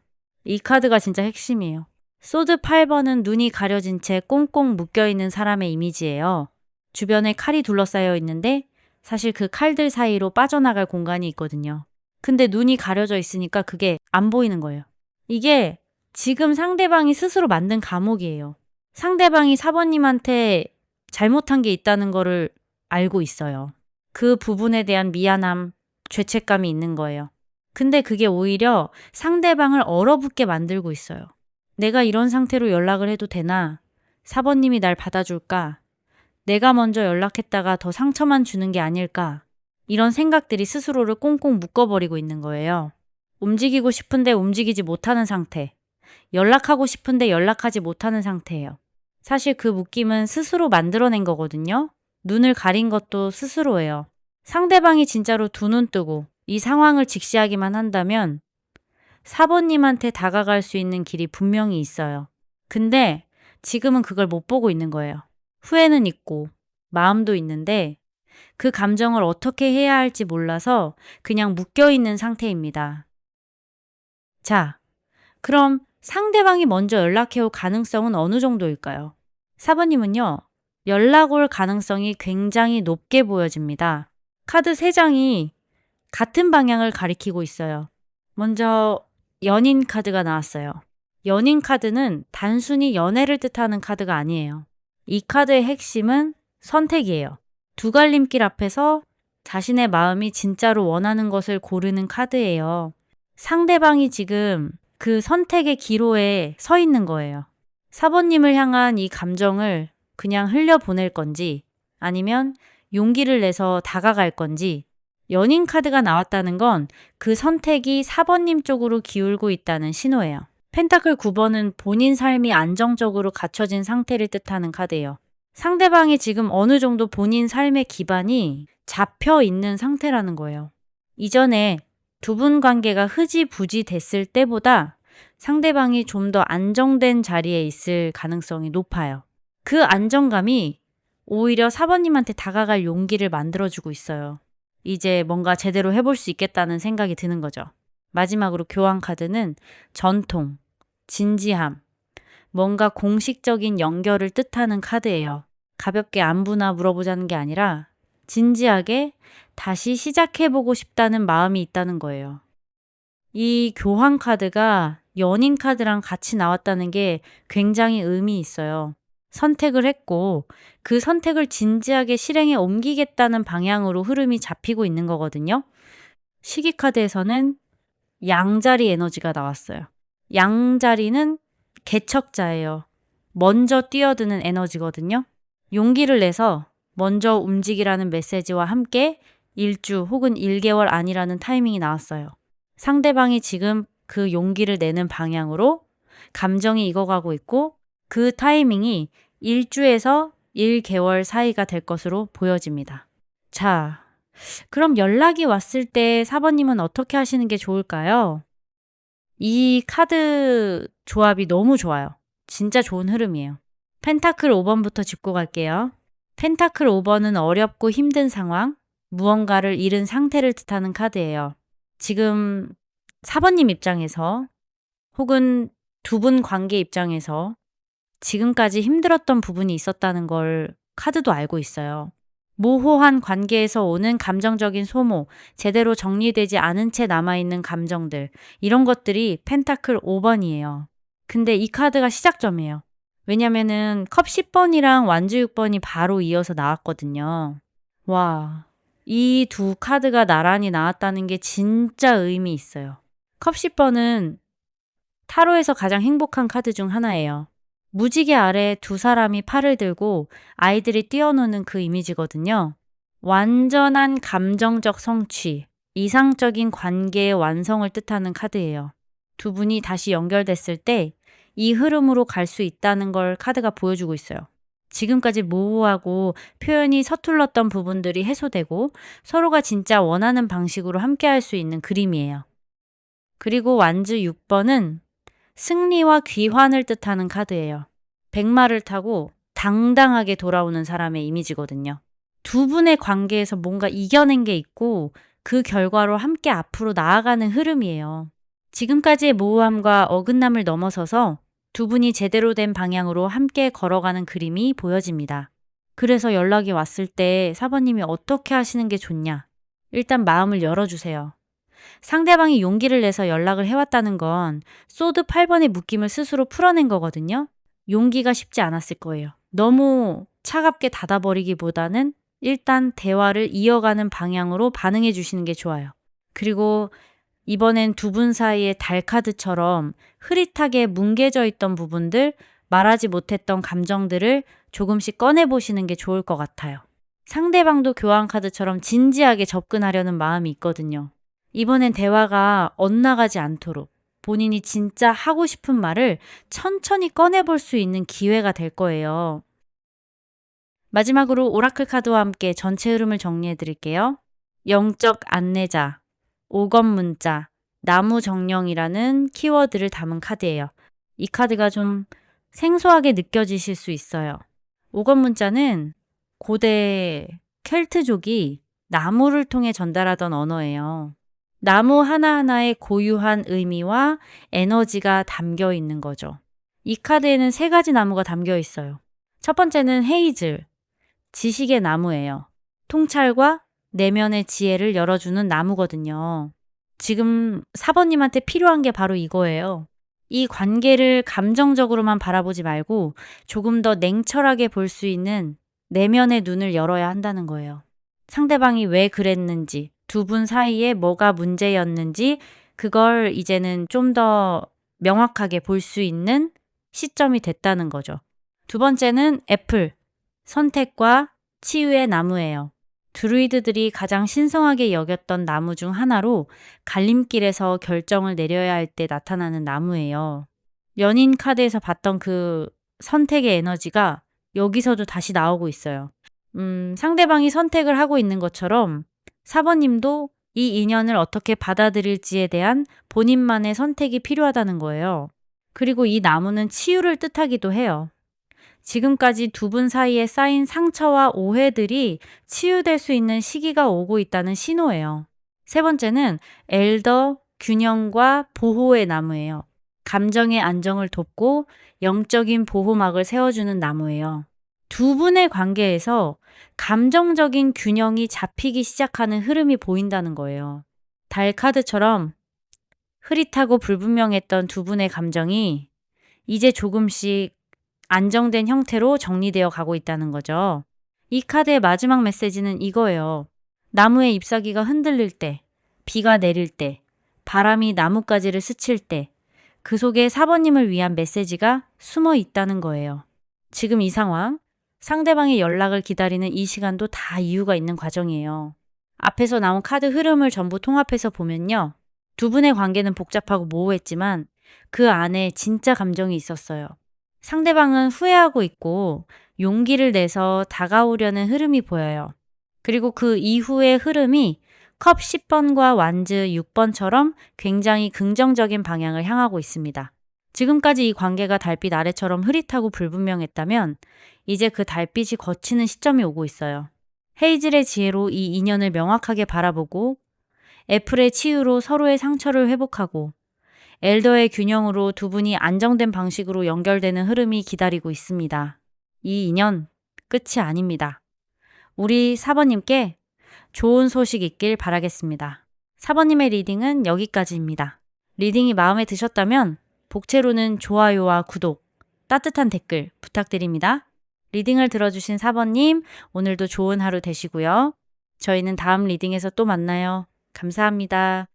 이 카드가 진짜 핵심이에요. 소드 8번은 눈이 가려진 채 꽁꽁 묶여있는 사람의 이미지예요. 주변에 칼이 둘러싸여 있는데 사실 그 칼들 사이로 빠져나갈 공간이 있거든요. 근데 눈이 가려져 있으니까 그게 안 보이는 거예요. 이게 지금 상대방이 스스로 만든 감옥이에요. 상대방이 4번님한테 잘못한 게 있다는 거를 알고 있어요. 그 부분에 대한 미안함, 죄책감이 있는 거예요. 근데 그게 오히려 상대방을 얼어붙게 만들고 있어요. 내가 이런 상태로 연락을 해도 되나? 4번님이 날 받아줄까? 내가 먼저 연락했다가 더 상처만 주는 게 아닐까? 이런 생각들이 스스로를 꽁꽁 묶어버리고 있는 거예요. 움직이고 싶은데 움직이지 못하는 상태. 연락하고 싶은데 연락하지 못하는 상태예요. 사실 그 묶임은 스스로 만들어낸 거거든요. 눈을 가린 것도 스스로예요. 상대방이 진짜로 두 눈 뜨고 이 상황을 직시하기만 한다면 4번님한테 다가갈 수 있는 길이 분명히 있어요. 근데 지금은 그걸 못 보고 있는 거예요. 후회는 있고, 마음도 있는데, 그 감정을 어떻게 해야 할지 몰라서 그냥 묶여 있는 상태입니다. 자, 그럼 상대방이 먼저 연락해 올 가능성은 어느 정도일까요? 4번님은요, 연락 올 가능성이 굉장히 높게 보여집니다. 카드 3장이 같은 방향을 가리키고 있어요. 먼저 연인 카드가 나왔어요. 연인 카드는 단순히 연애를 뜻하는 카드가 아니에요. 이 카드의 핵심은 선택이에요. 두 갈림길 앞에서 자신의 마음이 진짜로 원하는 것을 고르는 카드예요. 상대방이 지금 그 선택의 기로에 서 있는 거예요. 4번님을 향한 이 감정을 그냥 흘려보낼 건지 아니면 용기를 내서 다가갈 건지, 연인 카드가 나왔다는 건 그 선택이 4번님 쪽으로 기울고 있다는 신호예요. 펜타클 9번은 본인 삶이 안정적으로 갖춰진 상태를 뜻하는 카드예요. 상대방이 지금 어느 정도 본인 삶의 기반이 잡혀 있는 상태라는 거예요. 이전에 두 분 관계가 흐지부지 됐을 때보다 상대방이 좀 더 안정된 자리에 있을 가능성이 높아요. 그 안정감이 오히려 4번님한테 다가갈 용기를 만들어주고 있어요. 이제 뭔가 제대로 해볼 수 있겠다는 생각이 드는 거죠. 마지막으로 교환 카드는 전통, 진지함, 뭔가 공식적인 연결을 뜻하는 카드예요. 가볍게 안부나 물어보자는 게 아니라 진지하게 다시 시작해보고 싶다는 마음이 있다는 거예요. 이 교환 카드가 연인 카드랑 같이 나왔다는 게 굉장히 의미 있어요. 선택을 했고 그 선택을 진지하게 실행에 옮기겠다는 방향으로 흐름이 잡히고 있는 거거든요. 시기 카드에서는 양자리 에너지가 나왔어요. 양자리는 개척자예요. 먼저 뛰어드는 에너지거든요. 용기를 내서 먼저 움직이라는 메시지와 함께 1주 혹은 1개월 아니라는 타이밍이 나왔어요. 상대방이 지금 그 용기를 내는 방향으로 감정이 익어가고 있고 그 타이밍이 1주에서 1개월 사이가 될 것으로 보여집니다. 자, 그럼 연락이 왔을 때 4번님은 어떻게 하시는 게 좋을까요? 이 카드 조합이 너무 좋아요. 진짜 좋은 흐름이에요. 펜타클 5번부터 짚고 갈게요. 펜타클 5번은 어렵고 힘든 상황, 무언가를 잃은 상태를 뜻하는 카드예요. 지금 4번님 입장에서 혹은 두 분 관계 입장에서 지금까지 힘들었던 부분이 있었다는 걸 카드도 알고 있어요. 모호한 관계에서 오는 감정적인 소모, 제대로 정리되지 않은 채 남아있는 감정들, 이런 것들이 펜타클 5번이에요. 근데 이 카드가 시작점이에요. 왜냐면은 컵 10번이랑 완주 6번이 바로 이어서 나왔거든요. 와, 이 두 카드가 나란히 나왔다는 게 진짜 의미 있어요. 컵 10번은 타로에서 가장 행복한 카드 중 하나예요. 무지개 아래 두 사람이 팔을 들고 아이들이 뛰어노는 그 이미지거든요. 완전한 감정적 성취, 이상적인 관계의 완성을 뜻하는 카드예요. 두 분이 다시 연결됐을 때 이 흐름으로 갈 수 있다는 걸 카드가 보여주고 있어요. 지금까지 모호하고 표현이 서툴렀던 부분들이 해소되고 서로가 진짜 원하는 방식으로 함께할 수 있는 그림이에요. 그리고 완즈 6번은 승리와 귀환을 뜻하는 카드예요. 백마를 타고 당당하게 돌아오는 사람의 이미지거든요. 두 분의 관계에서 뭔가 이겨낸 게 있고 그 결과로 함께 앞으로 나아가는 흐름이에요. 지금까지의 모호함과 어긋남을 넘어서서 두 분이 제대로 된 방향으로 함께 걸어가는 그림이 보여집니다. 그래서 연락이 왔을 때 4번님이 어떻게 하시는 게 좋냐? 일단 마음을 열어주세요. 상대방이 용기를 내서 연락을 해왔다는 건 소드 8번의 묶임을 스스로 풀어낸 거거든요. 용기가 쉽지 않았을 거예요. 너무 차갑게 닫아버리기보다는 일단 대화를 이어가는 방향으로 반응해 주시는 게 좋아요. 그리고 이번엔 두 분 사이의 달 카드처럼 흐릿하게 뭉개져 있던 부분들, 말하지 못했던 감정들을 조금씩 꺼내보시는 게 좋을 것 같아요. 상대방도 교환 카드처럼 진지하게 접근하려는 마음이 있거든요. 이번엔 대화가 엇나가지 않도록 본인이 진짜 하고 싶은 말을 천천히 꺼내볼 수 있는 기회가 될 거예요. 마지막으로 오라클 카드와 함께 전체 흐름을 정리해 드릴게요. 영적 안내자, 오건 문자, 나무 정령이라는 키워드를 담은 카드예요. 이 카드가 좀 생소하게 느껴지실 수 있어요. 5번 문자는 고대 켈트족이 나무를 통해 전달하던 언어예요. 나무 하나하나에 고유한 의미와 에너지가 담겨 있는 거죠. 이 카드에는 3가지 나무가 담겨 있어요. 첫 번째는 헤이즐, 지식의 나무예요. 통찰과 내면의 지혜를 열어주는 나무거든요. 지금 4번님한테 필요한 게 바로 이거예요. 이 관계를 감정적으로만 바라보지 말고 조금 더 냉철하게 볼 수 있는 내면의 눈을 열어야 한다는 거예요. 상대방이 왜 그랬는지, 두 분 사이에 뭐가 문제였는지 그걸 이제는 좀 더 명확하게 볼 수 있는 시점이 됐다는 거죠. 두 번째는 애플, 선택과 치유의 나무예요. 드루이드들이 가장 신성하게 여겼던 나무 중 하나로 갈림길에서 결정을 내려야 할 때 나타나는 나무예요. 연인 카드에서 봤던 그 선택의 에너지가 여기서도 다시 나오고 있어요. 상대방이 선택을 하고 있는 것처럼 4번님도 이 인연을 어떻게 받아들일지에 대한 본인만의 선택이 필요하다는 거예요. 그리고 이 나무는 치유를 뜻하기도 해요. 지금까지 두 분 사이에 쌓인 상처와 오해들이 치유될 수 있는 시기가 오고 있다는 신호예요. 세 번째는 엘더, 균형과 보호의 나무예요. 감정의 안정을 돕고 영적인 보호막을 세워주는 나무예요. 두 분의 관계에서 감정적인 균형이 잡히기 시작하는 흐름이 보인다는 거예요. 달 카드처럼 흐릿하고 불분명했던 두 분의 감정이 이제 조금씩 안정된 형태로 정리되어 가고 있다는 거죠. 이 카드의 마지막 메시지는 이거예요. 나무의 잎사귀가 흔들릴 때, 비가 내릴 때, 바람이 나뭇가지를 스칠 때, 그 속에 4번님을 위한 메시지가 숨어 있다는 거예요. 지금 이 상황, 상대방의 연락을 기다리는 이 시간도 다 이유가 있는 과정이에요. 앞에서 나온 카드 흐름을 전부 통합해서 보면요. 두 분의 관계는 복잡하고 모호했지만 그 안에 진짜 감정이 있었어요. 상대방은 후회하고 있고 용기를 내서 다가오려는 흐름이 보여요. 그리고 그 이후의 흐름이 컵 10번과 완즈 6번처럼 굉장히 긍정적인 방향을 향하고 있습니다. 지금까지 이 관계가 달빛 아래처럼 흐릿하고 불분명했다면 이제 그 달빛이 걷히는 시점이 오고 있어요. 헤이즐의 지혜로 이 인연을 명확하게 바라보고 애플의 치유로 서로의 상처를 회복하고 엘더의 균형으로 두 분이 안정된 방식으로 연결되는 흐름이 기다리고 있습니다. 이 인연 끝이 아닙니다. 우리 4번님께 좋은 소식 있길 바라겠습니다. 4번님의 리딩은 여기까지입니다. 리딩이 마음에 드셨다면 복채로는 좋아요와 구독, 따뜻한 댓글 부탁드립니다. 리딩을 들어주신 4번님, 오늘도 좋은 하루 되시고요. 저희는 다음 리딩에서 또 만나요. 감사합니다.